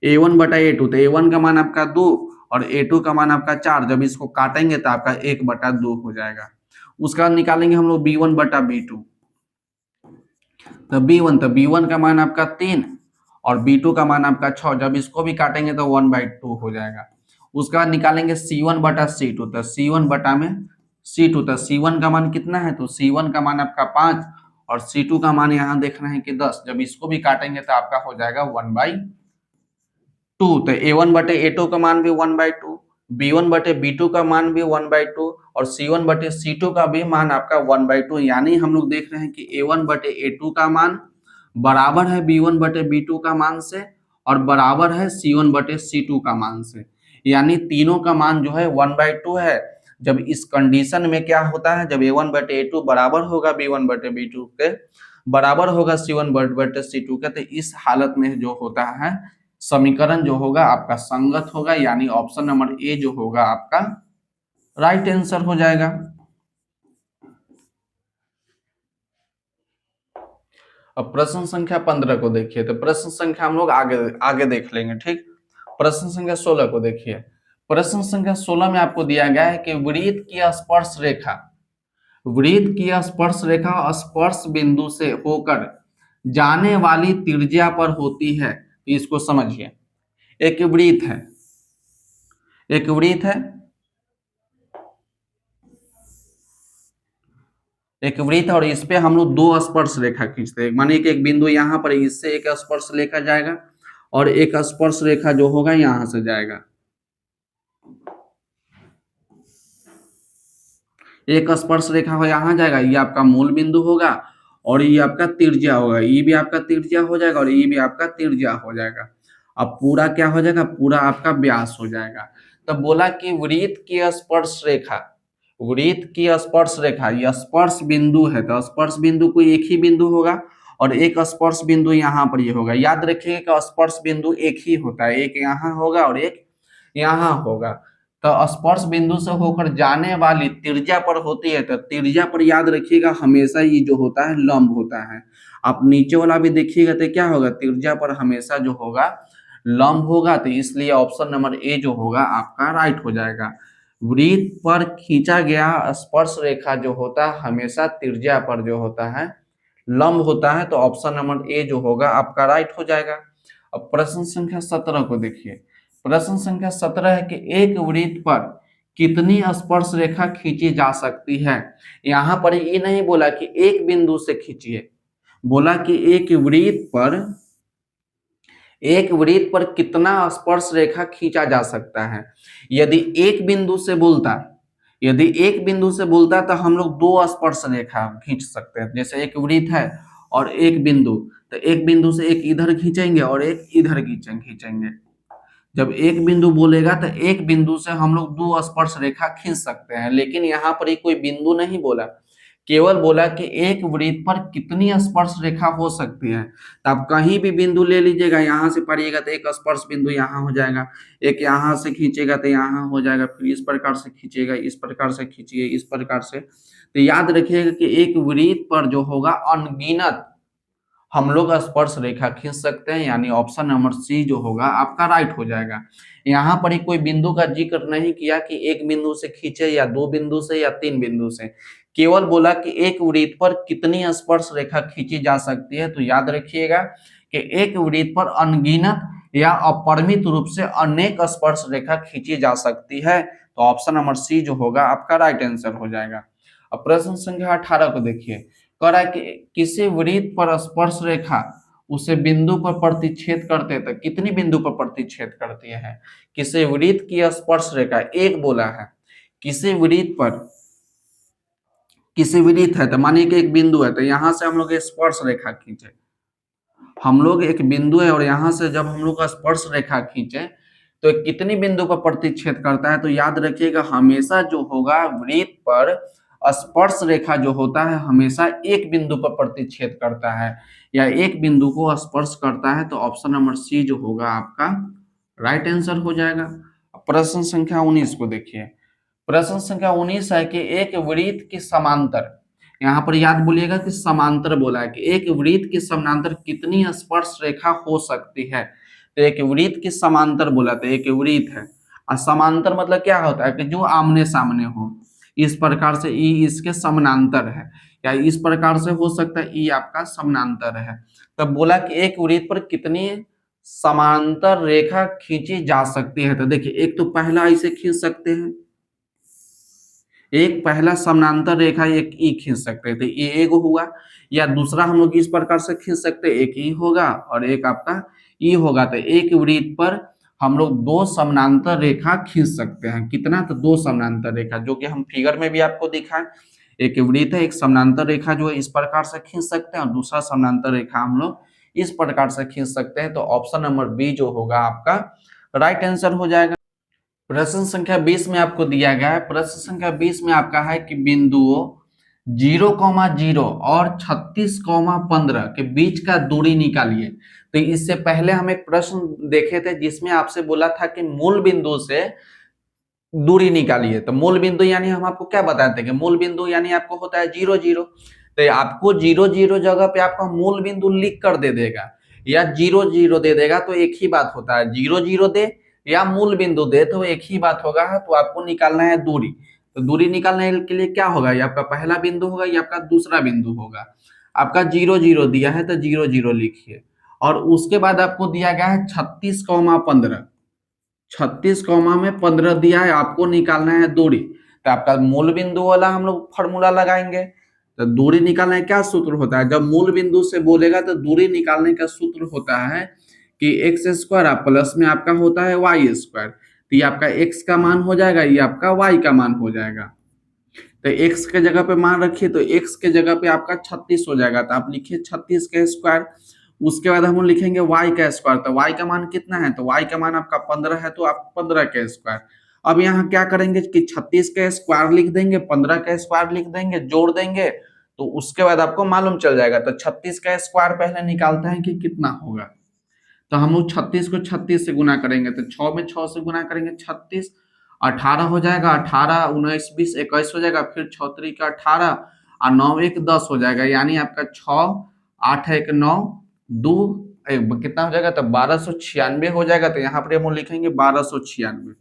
a1 बटा a2, तो a1 का मान आपका 2 और a2 का मान आपका 4, जब इसको काटेंगे तो आपका 1 बटा 2 हो जाएगा। उसका निकालेंगे हम लोग b1 बटा b2, तो b1 का मान आपका 3 और b2 का मान आपका 6, जब इसको भी काटेंगे तो 1/2 हो जाएगा। उसके बाद निकालेंगे c1 बटा c2, तो c1 बटा में c2, तो c1 का मान कितना है तो c1 का मान आपका 5 और c2 का मान यहाँ देखना है कि 10, जब इसको भी काटेंगे तो आपका हो जाएगा 1/2। तो a1 बटे a2 का मान भी 1/2, b1 बटे b2 का मान भी 1/2 और c1 बटे c2 का भी मान आपका 1/2, यानी हम लोग देख रहे हैं कि a1 बटे a2 का मान बराबर है b1 बटे b2 का मान से और बराबर है c1 बटे c2 का मान से, यानी तीनों का मान जो है 1/2 है। जब इस कंडीशन में क्या होता है, जब a1 बटे a2 बराबर होगा b1 बटे b2 के, बराबर होगा c1 बटे c2 के, तो इस हालत में जो होता है समीकरण जो होगा आपका संगत होगा, यानी ऑप्शन नंबर ए जो होगा आपका राइट आंसर हो जाएगा। अब प्रश्न संख्या 15 को देखिए। तो प्रश्न संख्या हम लोग आगे आगे देख लेंगे, ठीक। प्रश्न संख्या 16 को देखिए। प्रश्न संख्या 16 में आपको दिया गया है कि वृत्त की स्पर्श रेखा, वृत्त की स्पर्श रेखा स्पर्श बिंदु से होकर जाने वाली त्रिज्या पर होती है। इसको समझिए, एक वृत्त है, एक वृत्त है, एक वृत्त, और इस पे हम लोग दो स्पर्श रेखा खींचते हैं, मानिए कि एक बिंदु यहाँ पर, इससे एक स्पर्श रेखा जाएगा और एक स्पर्श रेखा जो होगा यहाँ से जाएगा, एक स्पर्श रेखा हो यहाँ जाएगा, ये आपका मूल बिंदु होगा और ये आपका त्रिज्या होगा, ये भी आपका त्रिज्या हो जाएगा और ये भी आपका त्रिज्या हो जाएगा। अब पूरा क्या हो जाएगा, पूरा आपका व्यास हो जाएगा। तो बोला कि वृत्त की स्पर्श रेखा, वृत्त की स्पर्श रेखा, ये स्पर्श बिंदु है, तो स्पर्श बिंदु कोई एक ही बिंदु होगा और एक स्पर्श बिंदु यहाँ पर ये होगा। याद रखिए कि स्पर्श बिंदु एक ही होता है, एक यहाँ होगा और एक यहाँ होगा। तो स्पर्श बिंदु से होकर जाने वाली त्रिज्या पर होती है, तो त्रिज्या पर याद रखिएगा हमेशा ये जो होता है लंब होता है। आप नीचे वाला भी देखिएगा तो क्या होगा, त्रिज्या पर हमेशा जो होगा लंब होगा, तो इसलिए ऑप्शन नंबर ए जो होगा आपका राइट हो जाएगा। वृत्त पर खींचा गया स्पर्श रेखा जो होता है हमेशा त्रिज्या पर जो होता है लंब होता है, तो ऑप्शन नंबर ए जो होगा आपका राइट हो जाएगा। अब प्रश्न संख्या 17 को देखिए। प्रश्न संख्या 17 है कि एक वृत्त पर कितनी स्पर्श रेखा खींची जा सकती है। यहां पर ये नहीं बोला कि एक बिंदु से खींचिए, बोला कि एक वृत्त पर कितना स्पर्श रेखा खींचा जा सकता है। यदि एक बिंदु से बोलता तो हम लोग दो स्पर्श रेखा खींच सकते हैं। जैसे एक वृत्त है और एक बिंदु, तो एक बिंदु से एक इधर खींचेंगे और एक इधर खींचेंगे। जब एक बिंदु बोलेगा तो एक बिंदु से हम लोग दो स्पर्श रेखा खींच सकते हैं, लेकिन यहाँ पर कोई बिंदु नहीं बोला, केवल बोला कि एक वृत्त पर कितनी स्पर्श रेखा हो सकती है। तो आप कहीं भी बिंदु ले लीजिएगा, यहाँ से पढ़िएगा तो एक स्पर्श बिंदु यहाँ हो जाएगा, एक यहाँ से खींचेगा तो यहाँ हो जाएगा, फिर इस प्रकार से खींचेगा, इस प्रकार से खींचिए, इस प्रकार से। तो याद रखिएगा कि एक वृत्त पर जो होगा अनगिनत हम लोग स्पर्श रेखा खींच सकते हैं, यानी ऑप्शन नंबर सी जो होगा आपका राइट हो जाएगा। यहाँ पर ही कोई बिंदु का जिक्र नहीं किया कि एक बिंदु से खींचे या दो बिंदु से या तीन बिंदु से, केवल बोला कि एक वृत्त पर कितनी स्पर्श रेखा खींची जा सकती है। तो याद रखिएगा कि एक वृत्त पर अनगिनत या अपरिमित रूप से अनेक स्पर्श रेखा खींची जा सकती है। तो ऑप्शन नंबर सी जो होगा आपका राइट आंसर हो जाएगा। अब प्रश्न संख्या 18 को देखिए, कह रहा है कि किसी वृत्त पर स्पर्श रेखा उसे बिंदु पर प्रतिच्छेद करते हैं तो कितनी बिंदु पर प्रतिच्छेद करती है। किसी वृत्त की स्पर्श रेखा एक बोला है, किसी वृत्त है तो मानिए कि एक बिंदु है, तो यहां से हम लोग स्पर्श रेखा खींचे, हम लोग एक बिंदु है और यहां से जब हम लोग स्पर्श रेखा खींचे तो कितनी बिंदु पर प्रतिच्छेद करता है। तो याद रखिएगा हमेशा जो होगा वृत्त पर स्पर्श रेखा जो होता है हमेशा एक बिंदु पर प्रतिच्छेद करता है या एक बिंदु को स्पर्श करता है। तो ऑप्शन नंबर सी जो होगा आपका राइट आंसर हो जाएगा। प्रश्न संख्या 19 को देखिए, प्रश्न संख्या 19 है कि एक वृत्त की समांतर, यहाँ पर याद बोलिएगा कि समांतर बोला है कि एक वृत्त की समांतर कितनी स्पर्श रेखा हो सकती है। तो एक वृत्त की समांतर बोला, तो एक वृत्त है और समांतर मतलब क्या होता है कि जो आमने सामने हो, इस प्रकार से ई इसके समानांतर है, या इस प्रकार से हो सकता है ई आपका समानांतर है। तब बोला कि एक वृत्त पर कितनी समांतर रेखा खींची जा सकती है। तो देखिए एक तो पहला ऐसे खींच सकते हैं, एक पहला समानांतर रेखा एक ई खींच सकते थे, ये एक हुआ, या दूसरा हम लोग इस प्रकार से खींच सकते एक ई होगा और एक आपका ई होगा। तो एक वृत्त पर हम लोग दो समानांतर रेखा खींच सकते हैं, कितना, तो दो समानांतर रेखा, जो कि हम फिगर में भी आपको दिखाएं। एक वृत्त है, एक समानांतर रेखा जो है इस प्रकार से खींच सकते हैं और दूसरा समानांतर रेखा हम लोग इस प्रकार से खींच सकते हैं। तो ऑप्शन नंबर बी जो होगा आपका राइट आंसर हो जाएगा। प्रश्न संख्या 20 में आपको दिया गया है, प्रश्न संख्या 20 में आपका है कि बिंदुओं 0,0 और 36,15 के बीच का दूरी निकालिए। तो इससे पहले हम एक प्रश्न देखे थे जिसमें आपसे बोला था कि मूल बिंदु से दूरी निकालिए। तो मूल बिंदु यानी हम आपको क्या बताते हैं कि मूल बिंदु यानी आपको होता है 0,0। तो आपको 0,0 जगह पे आपका मूल बिंदु लिख कर दे देगा या 0,0 दे देगा, तो एक ही बात होता है, 0,0 दे या मूल बिंदु दे तो एक ही बात होगा। तो आपको निकालना है दूरी। तो दूरी निकालने के लिए क्या होगा, ये आपका पहला बिंदु होगा, ये आपका दूसरा बिंदु होगा। आपका 0,0 दिया है तो 0,0 लिखिए, और उसके बाद आपको दिया गया है 36,15, 36,15 दिया है, आपको निकालना है दूरी। तो आपका मूल बिंदु वाला हम लोग फॉर्मूला लगाएंगे। तो दूरी निकालने का क्या सूत्र होता है, जब मूल बिंदु से बोलेगा तो दूरी निकालने का सूत्र होता है कि एक्स स्क्वायर प्लस में आपका होता है वाई स्क्वायर। तो ये आपका एक्स का मान हो जाएगा, ये आपका वाई का मान हो जाएगा। तो एक्स के जगह पे मान रखिए, तो एक्स के जगह पे आपका 36 हो जाएगा, तो आप लिखिए 36 का स्क्वायर। उसके बाद हम लिखेंगे y का स्क्वायर, तो y का मान कितना है, तो y का मान आपका 15 है, तो आप 15 का स्क्वायर। अब यहाँ क्या करेंगे कि 36 का स्क्वायर लिख देंगे, 15 का स्क्वायर लिख देंगे, जोड़ देंगे, तो उसके बाद आपको मालूम चल जाएगा। तो 36 का स्क्वायर पहले निकालते हैं कि कितना होगा। तो हम लोग 36 को 36 से गुना करेंगे, तो 6 में 6 से गुना करेंगे 36, 18 हो जाएगा, 18 19 20 21 हो जाएगा, फिर 6 3 का 18 और 9 1 10 हो जाएगा, यानी आपका 6 8 1 9 2 कितना हो जाएगा, तो 1296 हो जाएगा। तो यहाँ पर हम लिखेंगे 1296,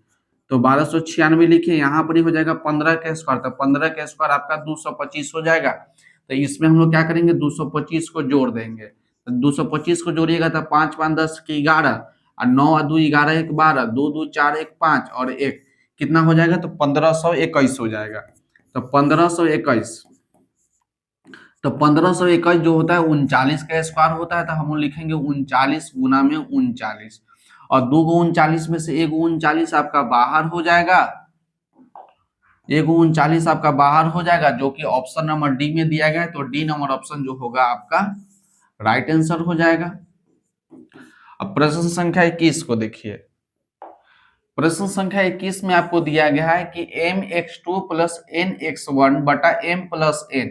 तो 1296 लिखिए, यहाँ पर ही हो जाएगा 15 का स्क्वायर, तो 15 का स्क्वायर आपका 225 हो जाएगा। तो इसमें हम लोग क्या करेंगे, 225 को जोड़ देंगे। तो 225 को जोड़िएगा तो 5 5 10 की 11 और 9 और 2 11 1 12, 2 2 4 1 5 और 1 कितना हो जाएगा, तो 1521 हो जाएगा। तो 1521, तो 1521 जो होता है 39 का स्क्वायर होता है, तो हम लिखेंगे 39 गुना में 39, और 2 गो 39 में से 1 गो 39 आपका बाहर हो जाएगा, 1 गो 39 आपका बाहर हो जाएगा, जो कि ऑप्शन नंबर डी में दिया गया है। तो डी नंबर ऑप्शन जो होगा आपका राइट आंसर हो जाएगा। अब प्रश्न संख्या 21 को देखिए। प्रश्न संख्या 21 में आपको दिया गया है कि mx2 प्लस nx1 बटा m प्लस n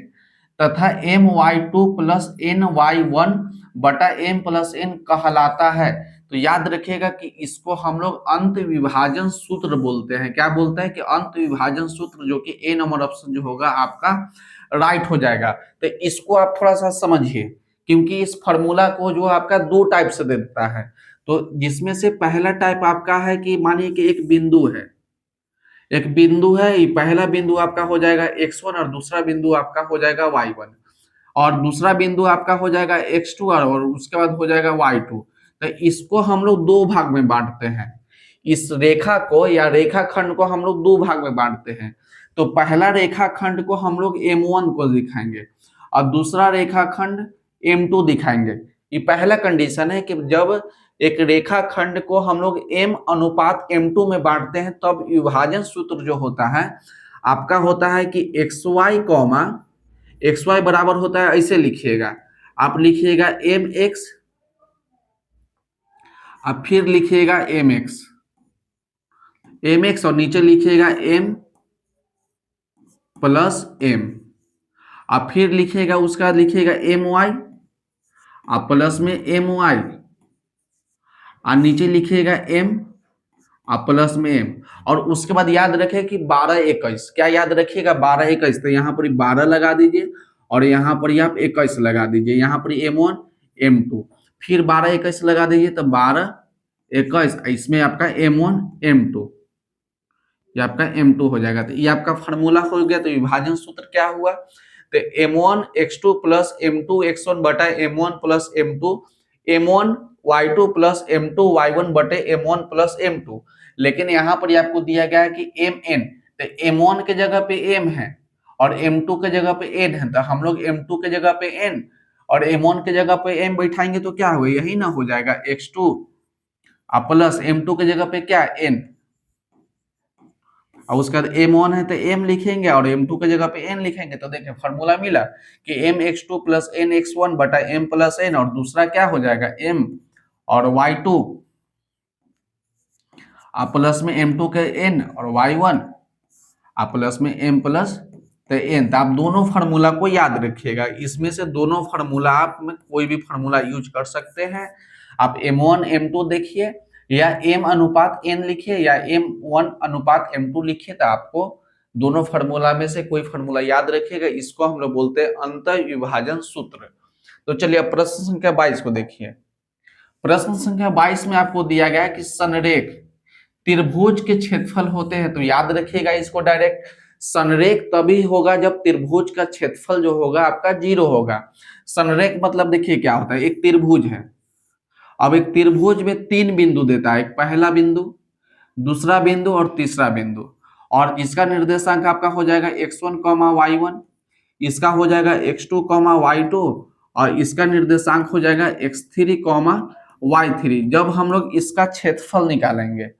तथा my2 प्लस ny1 बटा m प्लस n कहलाता है। तो याद रखिएगा कि इसको हम लोग अंत विभाजन सूत्र बोलते हैं। क्या बोलते हैं कि अंत विभाजन सूत्र, जो कि ए नंबर ऑप्शन जो होगा आपका राइट हो जाएगा। तो इसको आप थोड़ा सा समझिए, क्योंकि इस फॉर्मूला को जो आपका दो टाइप से देता है। तो जिसमें से पहला टाइप आपका है कि मानिए कि एक बिंदु है, ये पहला बिंदु आपका हो जाएगा x1 और दूसरा बिंदु आपका हो जाएगा y1, और दूसरा बिंदु आपका हो जाएगा x2 और उसके बाद हो जाएगा y2। तो इसको हम लोग दो भाग में बांटते हैं। इस रेखा को या रेखाखंड को हम लोग दो भाग में बांटते हैं। तो पहला रेखाखंड को हम लोग m1 को दिखाएंगे और दूसरा रेखाखंड m2 दिखाएंगे। ये पहला कंडीशन है कि जब एक रेखाखंड को हम लोग m अनुपात m2 में बांटते हैं, तब विभाजन सूत्र जो होता है आपका होता है कि xy बराबर होता है, ऐसे लिखिएगा, आप लिखिएगा mx, अब फिर लिखिएगा mx और नीचे लिखिएगा m प्लस m, अब फिर लिखिएगा उसका बाद लिखिएगा my, अब प्लस में my और नीचे लिखिएगा m और प्लस में m, और उसके बाद याद रखें कि 12 21, क्या याद रखिएगा 12 21, तो यहाँ पर 12 लगा दीजिए और यहाँ पर आप 21 लगा दीजिए, यहाँ पर m1 m2, फिर 12 21 लगा दीजिए, तो 12 21, इसमें आपका m1 m2, ये आपका m2 हो जाएगा। तो ये आपका फार्मूला हो गया। तो विभाजन सूत्र क्या हुआ, तो m1 x2 plus m2 x1 बटा m1 plus m2, m1 y2 plus m2 y1 बटे m1 प्लस m2। लेकिन यहाँ पर आपको दिया गया है कि mn, तो m1 के जगह पे m है और m2 के जगह पे n है, तो हम लोग m2 के जगह पे n और m1 के जगह पे m बैठाएंगे, तो क्या होगा, यही ना हो जाएगा x2 प्लस m2 के जगह पे क्या n, और उसके बाद m1 है तो m लिखेंगे और m2 के जगह पे n लिखेंगे। तो देखिए फॉर्मूला मिला कि mx2 प्लस nx1 बटा m प्लस n, और दूसरा क्या हो जाएगा m और y2 प्लस में m2 के n और y1 प्लस में m प्लस n। तो आप दोनों फार्मूला को याद रखिएगा, इसमें से दोनों फार्मूला आप में कोई भी फार्मूला यूज कर सकते हैं। आप m1 m2 देखिए, या m अनुपात n लिखिए या m1 अनुपात m2 लिखिए, तो आपको दोनों फार्मूला में से कोई फार्मूला याद रखिएगा। इसको हम लोग बोलते हैं अंतर विभाजन सूत्र। तो चलिए अब प्रश्न संख्या 22 को देखिए। प्रश्न संख्या 22 में आपको दिया गया है कि संरेख त्रिभुज के क्षेत्रफल होते हैं। तो याद रखिएगा इसको डायरेक्ट, संरेख तभी होगा जब त्रिभुज का क्षेत्रफल जो होगा आपका 0 होगा। संरेख मतलब देखिए क्या होता है, एक त्रिभुज है, अब एक त्रिभुज में 3 बिंदु देता है, एक पहला बिंदु, दूसरा बिंदु और तीसरा बिंदु, और इसका निर्देशांक आपका हो जाएगा x1, y1, इसका हो जाएगा x2, y2, और इसका निर्देशांक हो जाएगा x3, y3। जब हम लोग इसका क्षेत्रफल निकालेंगे,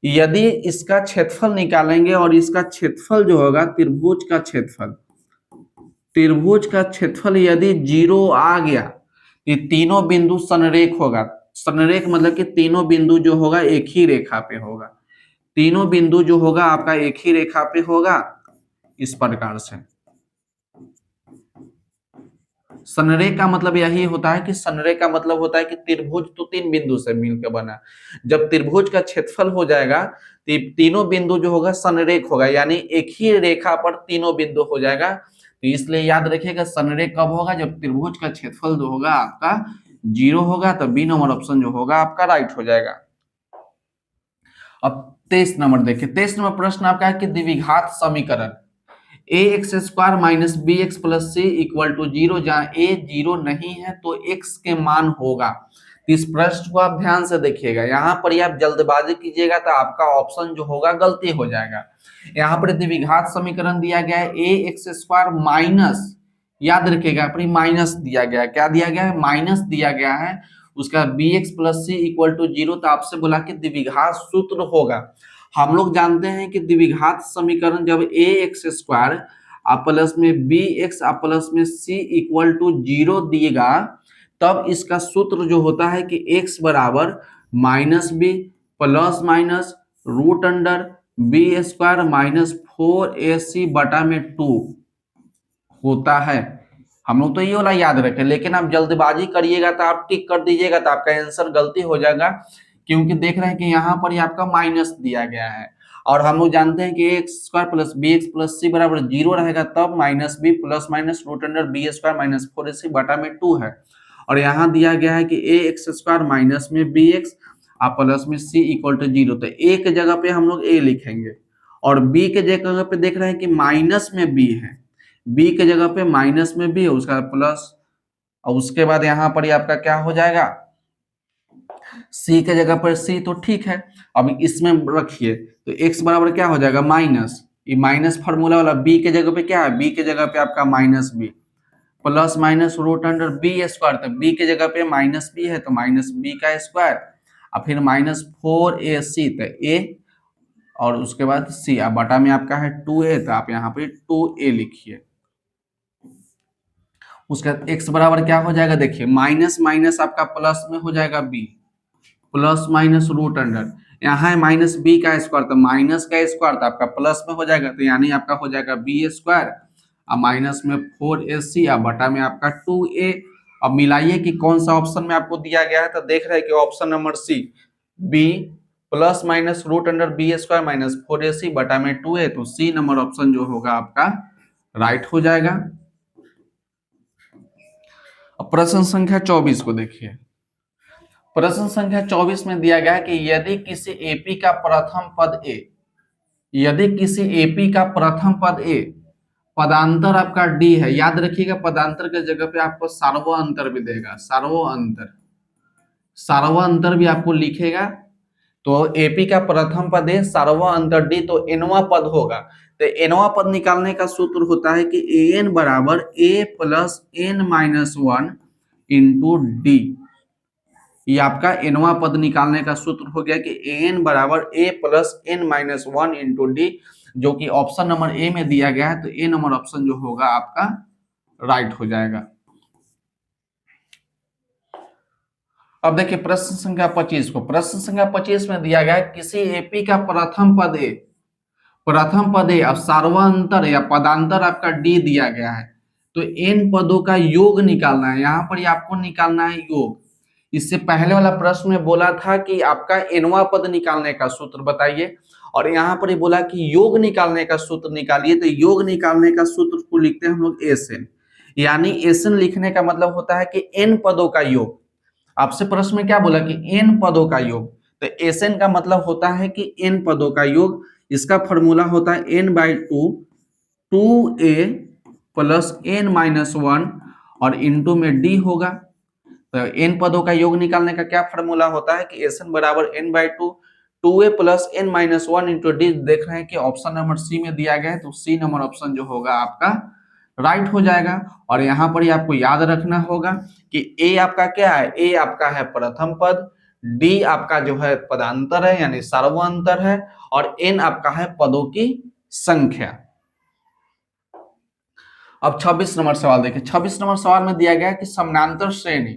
यदि इसका क्षेत्रफल निकालेंगे और इसका क्षेत्रफल जो होगा त्रिभुज का क्षेत्रफल यदि 0 आ गया, ये तीनों बिंदु संरेख होगा। संरेख मतलब कि तीनों बिंदु जो होगा एक ही रेखा पे होगा, तीनों बिंदु जो होगा आपका एक ही रेखा पे होगा, इस प्रकार से। संरेख का मतलब यही होता है कि संरेख का मतलब होता है कि त्रिभुज तो 3 बिंदु से मिलकर बना। जब त्रिभुज का क्षेत्रफल हो जाएगा तो तीनों बिंदु जो होगा संरेख होगा, यानी एक ही रेखा पर तीनों बिंदु हो जाएगा। तो इसलिए याद रखिएगा संरेख कब होगा, जब त्रिभुज का क्षेत्रफल जो होगा आपका 0 होगा। तो बी नंबर ऑप्शन जो होगा आपका राइट हो जाएगा। अब 23 नंबर देखिए। 23 नंबर प्रश्न आपका है कि द्विघात समीकरण ax² minus bx plus c equal to 0, जहां a 0 नहीं है तो x के मान होगा। इस प्रश्न को आप ध्यान से देखिएगा, यहाँ पर ही आप जल्दबाजी कीजिएगा तो आपका ऑप्शन जो होगा गलती हो जाएगा। यहाँ पर द्विघात समीकरण दिया गया है ए एक्स स्क्वायर माइनस, याद रखिएगा अपनी माइनस दिया गया है, क्या दिया गया है, माइनस दिया गया है, उसका b x plus c equal to 0। तो आपसे बोला कि द्विघात सूत्र होगा। हम लोग जानते हैं कि द्विघात समीकरण जब ए एक्स स्क्वायर आप प्लस में बी एक्स आप प्लस में सी इक्वल टू 0 दिएगा, तब इसका सूत्र जो होता है कि x बराबर minus B plus minus root under B square minus 4ac बटा में 2 होता है। हम लोग तो ये वाला याद रखें, लेकिन आप जल्दबाजी करिएगा तो आप टिक कर दीजिएगा तो आपका आंसर गलती हो जाएगा, क्योंकि देख रहे हैं कि यहाँ पर ही आपका माइनस दिया गया है और हम लोग जानते हैं कि X square plus B x plus C बराबर 0 रहेगा, तब minus B plus minus root under B square minus 4ac बटा में 2 है। और यहाँ दिया गया है कि ए एक्स स्क्वायर माइनस में बी एक्स आप प्लस में सी इक्वल टू 0। तो ए के जगह पे हम लोग ए लिखेंगे और बी के जगह पे देख रहे हैं कि माइनस में बी है, बी के जगह पे माइनस में बी है उसका प्लस, और उसके बाद यहाँ पर आपका क्या हो जाएगा, सी के जगह पर सी, तो ठीक है। अब इसमें रखिए तो x बराबर क्या हो जाएगा माइनस, ये माइनस फार्मूला वाला, बी के जगह पे क्या है, बी के जगह पे आपका minus B plus minus root under B square, तो बी के जगह पे माइनस बी है तो माइनस बी का स्क्वायर और फिर माइनस 4ac तो a और उसके बाद c, अब बटा में आपका है 2a तो आप यहाँ पे 2a लिखिए। उसका x बराबर क्या हो जाएगा, देखिए माइनस माइनस आपका प्लस में हो जाएगा b plus minus root under, यहाँ है माइनस बी का स्क्वायर तो माइनस का स्क्वायर तो आपका प्लस में हो जाएगा, तो यानी आपका हो जाएगा बी स्क्वायर और माइनस में 4ac और बटा में आपका 2a। अब मिलाइए कि कौन सा ऑप्शन में आपको दिया गया है, तो देख रहे हैं कि option number c b plus minus root under B square minus 4ac बटा में 2a, तो सी नंबर ऑप्शन जो होगा आपका राइट हो जाएगा। अब प्रश्न संख्या 24 को देखिए। प्रश्न संख्या 24 में दिया गया है कि यदि किसी एपी का प्रथम पद ए, यदि किसी एपी का प्रथम पद ए पदांतर आपका डी है, याद रखिएगा पदांतर के जगह पे आपको सार्वअंतर भी देगा, सार्वअंतर भी आपको लिखेगा। तो एपी का प्रथम पद है सार्वअंतर डी, तो एनवा पद होगा, तो एनवा पद निकालने का सूत्र होता है कि एन बराबर A plus N minus 1 into D. ये आपका एनवा पद निकालने का सूत्र हो गया कि एन बराबर A plus N minus 1 into D, जो कि ऑप्शन नंबर ए में दिया गया है, तो ए नंबर ऑप्शन जो होगा आपका राइट हो जाएगा। अब देखिए प्रश्न संख्या 25 को। प्रश्न संख्या 25 में दिया गया है किसी एपी का प्रथम पद ए अब सार्वअंतर या पदांतर आपका डी दिया गया है, तो एन पदों का योग निकालना है। यहाँ पर आपको निकालना है योग। इससे पहले वाला प्रश्न में बोला था कि आपका एनवा पद निकालने का सूत्र बताइए, और यहाँ पर बोला कि योग निकालने का सूत्र निकालिए। तो योग निकालने का सूत्र को लिखते हैं हम लोग एसएन, यानी एसएन लिखने का मतलब होता है कि एन पदों का योग। आपसे प्रश्न में क्या बोला कि एन पदों का योग, तो एसएन का मतलब होता है कि एन पदों का योग। इसका फॉर्मूला होता है n by 2a plus N minus 1 और इंटू में डी होगा। तो एन पदों का योग निकालने का क्या फॉर्मूला होता है कि एसएन बराबर n by 2a plus N minus 1 into d. देख रहे हैं कि ऑप्शन नंबर सी में दिया गया है, तो सी नंबर ऑप्शन जो होगा आपका राइट हो जाएगा। और यहाँ पर ही आपको याद रखना होगा कि ए आपका क्या है, ए आपका है प्रथम पद, डी आपका जो है पदांतर है यानी सार्वअंतर है, और एन आपका है पदों की संख्या। अब 26 नंबर सवाल देखिए। 26 नंबर सवाल में दिया गया कि समानांतर श्रेणी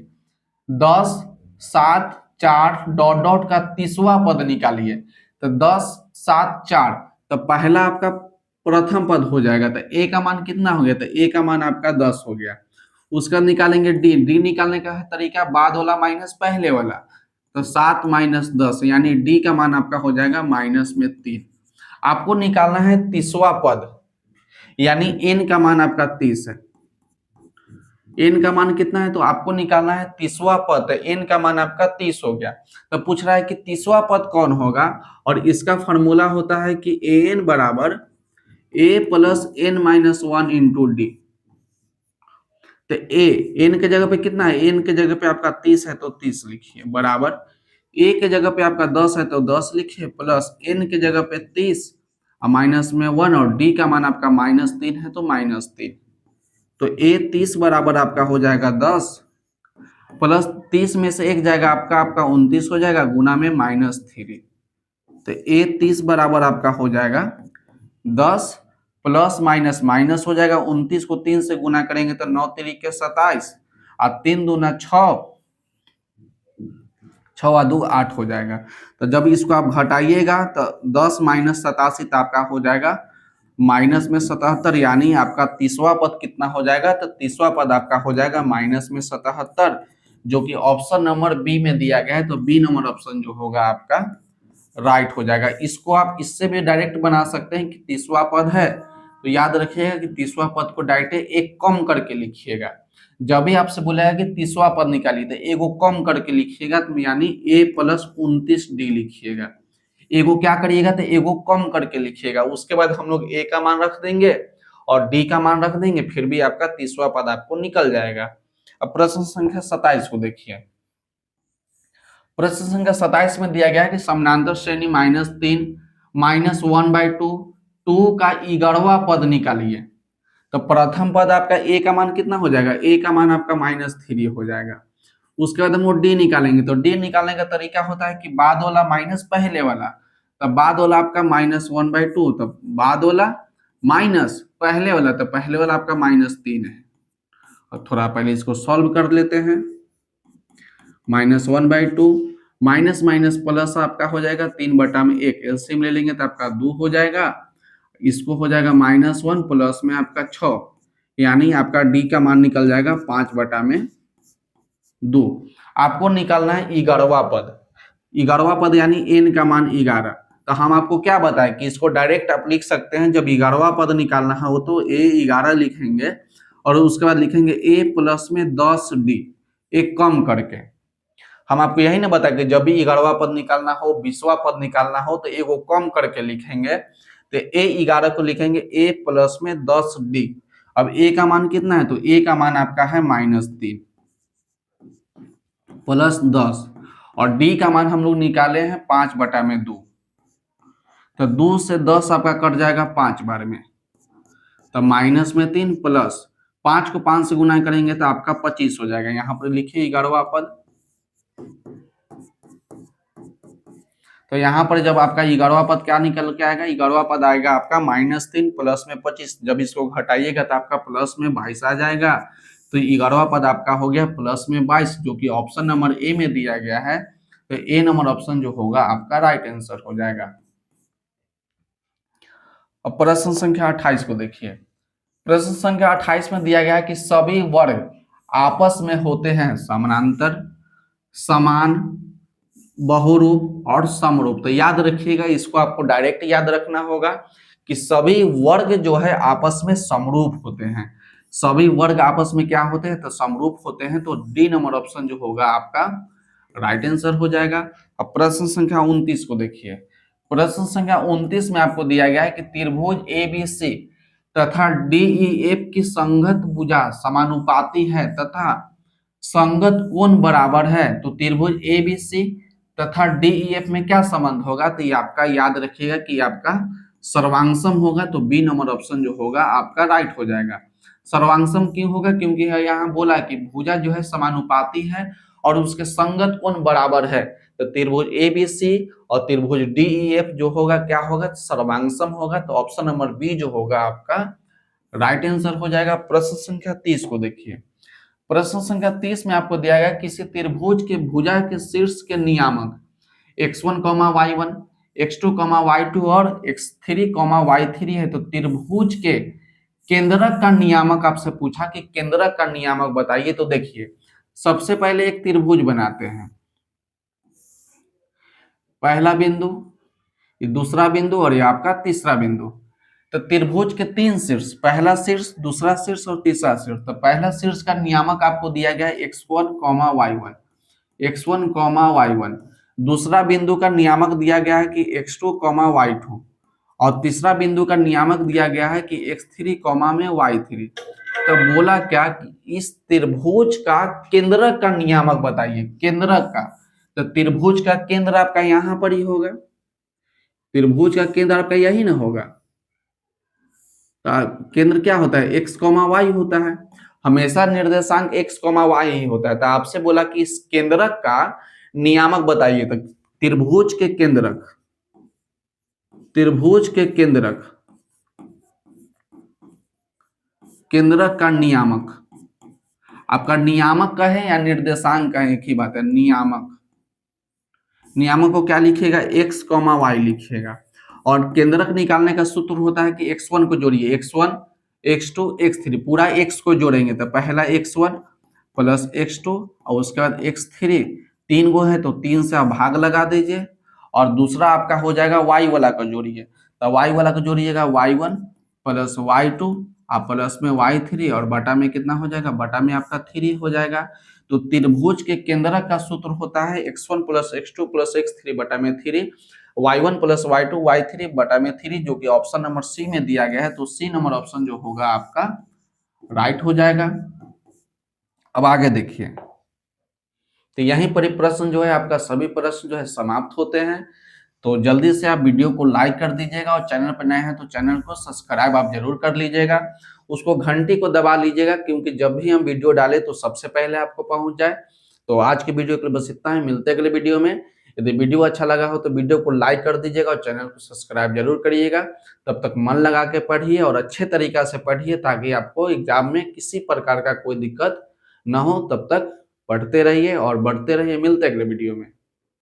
10 7 4 डॉट डॉट का 30वां पद निकालिए। तो 10 7 4, तो पहला आपका प्रथम पद हो जाएगा, तो ए का मान कितना हो गया, तो ए का मान आपका 10 हो गया। उसका निकालेंगे डी, डी निकालने का है तरीका बाद वाला माइनस पहले वाला, तो 7 माइनस 10 यानी डी का मान आपका हो जाएगा माइनस में 3। आपको निकालना है 30वां पद, यानी एन का मान आपका 30 है। एन का मान कितना है, तो आपको निकालना है 30वां पद, तो एन का मान आपका 30 हो गया। तो पूछ रहा है कि 30वां पद कौन होगा, और इसका फॉर्मूला होता है कि एन बराबर A plus N minus 1 into D. तो ए एन के जगह पे कितना है, एन के जगह पे आपका 30 है तो 30 लिखिए, बराबर ए के जगह पे आपका 10 है तो 10 लिखिए, प्लस एन के जगह पे 30 और माइनस में 1, और डी का मान आपका -3 है तो -3। तो ए 30 बराबर आपका हो जाएगा 10, प्लस 30 में से एक जाएगा आपका आपका 29 हो जाएगा, गुना में -3। तो ए 30 बराबर आपका हो जाएगा 10, प्लस माइनस माइनस हो जाएगा, 29 को 3 से गुना करेंगे तो 9 तरीके 27 और 3 दूना 6, 6 और 2 8 हो जाएगा। तो जब इसको आप घटाइएगा तो 10 माइनस 87 तो आपका हो जाएगा माइनस में 77, यानी आपका 30वां पद कितना हो जाएगा, तो 30वां पद आपका हो जाएगा माइनस में 77, जो कि ऑप्शन नंबर बी में दिया गया है। तो बी नंबर ऑप्शन जो होगा आपका राइट हो जाएगा। इसको आप इससे भी डायरेक्ट बना सकते हैं कि 30वां पद है तो याद रखिएगा कि 30वां पद को डायरेक्ट एक कम करके लिखिएगा। जब भी आपसे बोलेगा कि 30वां पद निकालिए तो एगो कम करके लिखिएगा, तो यानी a प्लस 29d लिखिएगा। एगो क्या करिएगा, तो एगो कम करके लिखिएगा, उसके बाद हम लोग a का मान रख देंगे और d का मान रख देंगे, फिर भी आपका 30वां पद आपको निकल जाएगा। अब प्रश्न संख्या 27 को देखिए। प्रश्न संख्या 27 में दिया गया है कि समानांतर श्रेणी -3 -1/2 2 का 11वां पद निकालिए। तो प्रथम पद आपका ए का मान कितना हो जाएगा, ए का मान आपका -3 हो जाएगा। उसके बाद हम वो डी निकालेंगे, तो डी निकालने का तरीका होता है कि बाद वाला माइनस पहले वाला, तब बाद वाला आपका -1/2, तब बाद वाला माइनस पहले वाला, तो पहले वाला आपका -3 है। और थोड़ा पहले इसको सॉल्व कर लेते हैं। -1/2 माइनस माइनस प्लस आपका हो जाएगा 3/1, एलसीएम ले लेंगे तो आपका 2 हो जाएगा। इसको हो जाएगा -1 प्लस में आपका 6, यानी आपका डी का मान निकल जाएगा 5/2। आपको निकालना है 11वां पद। 11वां पद यानी एन का मान 11। तो हम आपको क्या बताएं कि इसको डायरेक्ट आप लिख सकते हैं, जब 11वां पद निकालना हो तो ए 11 लिखेंगे और उसके बाद लिखेंगे ए प्लस में 10d, एक कम करके। हम आपको यही ना बताया कि जब भी 11वां पद निकालना हो, 20वां पद निकालना हो तो एगो कम करके लिखेंगे। तो ए 11 को लिखेंगे ए प्लस में 10d। अब ए का मान कितना है, तो ए का मान आपका है -3 प्लस 10, और डी का मान हम लोग निकाले हैं 5/2। तो 2 से 10 आपका कट जाएगा 5 बार में, तो -3 प्लस 5 को 5 से गुना करेंगे तो आपका 25 हो जाएगा। यहाँ पर लिखिए 11वां पद। तो यहाँ पर जब आपका 11वां पद क्या निकल के आएगा, 11वां पद आएगा आपका -3 प्लस में 25। जब इसको घटाइएगा तो आपका प्लस में 22 आ जाएगा। तो 11वां पद आपका हो गया प्लस में 22, जो कि ऑप्शन नंबर ए में दिया गया है। तो ए नंबर ऑप्शन जो होगा आपका राइट आंसर हो जाएगा। अब प्रश्न संख्या 28 को देखिए। प्रश्न संख्या 28 में दिया गया है कि सभी वर्ग आपस में होते हैं समानांतर, समान, बहुरूप और समरूप। तो याद रखिएगा, इसको आपको डायरेक्ट याद रखना होगा कि सभी वर्ग जो है आपस में समरूप होते हैं। सभी वर्ग आपस में क्या होते हैं, तो समरूप होते हैं। तो डी नंबर ऑप्शन जो होगा आपका राइट आंसर हो जाएगा। अब प्रश्न संख्या 29 को देखिए। प्रश्न संख्या 29 में आपको दिया गया है कि त्रिभुज ABC तथा DEF की संगत भुजा समानुपाती है तथा संगत कोण बराबर है। तो त्रिभुज ABC तथा DEF में क्या संबंध होगा, तो ये आपका याद रखिएगा कि आपका सर्वांगसम होगा। तो बी नंबर ऑप्शन जो होगा आपका राइट हो जाएगा। सर्वांगसम क्यों होगा, क्योंकि यहाँ बोला कि भुजा जो है समानुपाती है और उसके संगत कोण बराबर है। तो त्रिभुज ABC और त्रिभुज DEF जो होगा क्या होगा, सर्वांगसम होगा। तो ऑप्शन नंबर बी जो होगा आपका राइट आंसर हो जाएगा। प्रश्न संख्या 30 को देखिए। प्रश्न संख्या 30 में आपको दिया गया किसी त्रिभुज के भुजा के शीर्ष के नियामक x1, y1, x2, y2 और x3, y3 है। तो त्रिभुज के केंद्रक का नियामक आपसे पूछा कि केंद्रक का नियामक बताइए। तो देखिए, सबसे पहले एक त्रिभुज बनाते हैं, पहला बिंदु, ये दूसरा बिंदु और ये आपका तीसरा बिंदु। तो त्रिभुज के 3 शीर्ष, पहला शीर्ष, दूसरा शीर्ष और तीसरा शीर्ष। तो पहला शीर्ष का नियामक आपको दिया गया है x1, y1, x1, y1। दूसरा बिंदु का नियामक दिया गया है कि x2, y2, और तीसरा बिंदु का नियामक दिया गया है कि x3 कॉमा में y3। तो बोला क्या कि इस त्रिभुज का केंद्रक का नियामक बताइए, केंद्रक का। तो त्रिभुज का केंद्र आपका यहां पर ही होगा, त्रिभुज का केंद्र आपका यही ना होगा। तो केंद्र क्या होता है, x कॉमा वाई होता है, हमेशा निर्देशांक x कॉमा वाई ही होता है। तो आपसे बोला कि इस केंद्रक का नियामक बताइए। तो त्रिभुज के केंद्रक, त्रिभुज के केंद्रक, केंद्रक का नियामक, आपका नियामक का है या निर्देशांक का है, एक ही बात है। नियामक, नियामक को क्या लिखिएगा, x कॉमा वाई लिखिएगा। और केंद्रक निकालने का सूत्र होता है कि x1 को जोड़िए, x1 x2 x3, पूरा x को जोड़ेंगे। तो पहला x1 प्लस x2 और उसके बाद x3, 3 गो है तो 3 से आप भाग लगा दीजिए। और दूसरा आपका हो जाएगा y वाला का जोड़िए। तो y वाला को जोड़िएगा, y1 प्लस y2 आप प्लस में y3 और बटा में कितना हो जाएगा, बटा में आपका 3 हो जाएगा। तो त्रिभुज के केंद्रक का सूत्र होता है x1 plus x2 plus x3 बटा में 3, y1 प्लस y2 y3 बटा में 3, जो कि ऑप्शन नंबर सी में दिया गया है। तो सी नंबर ऑप्शन जो होगा आपका राइट हो जाएगा। अब आगे देखिए, तो यहीं पर प्रश्न जो है आपका, सभी प्रश्न जो है समाप्त होते हैं। तो जल्दी से आप वीडियो को लाइक कर दीजिएगा और चैनल पर नए हैं तो चैनल को सब्सक्राइब आप जरूर कर लीजिएगा। उसको घंटी को दबा लीजिएगा, क्योंकि जब भी हम वीडियो डालें तो सबसे पहले आपको पहुंच जाए। तो आज की वीडियो के लिए बस इतना ही, मिलते हैं अगले वीडियो में। यदि वीडियो अच्छा लगा हो तो वीडियो को लाइक कर दीजिएगा और चैनल को सब्सक्राइब जरूर करिएगा। तब तक मन लगा के पढ़िए और अच्छे तरीका से पढ़िए, ताकि आपको एग्जाम में किसी प्रकार का कोई दिक्कत न हो। तब तक पढ़ते रहिए और बढ़ते रहिए। मिलते हैं अगले वीडियो में।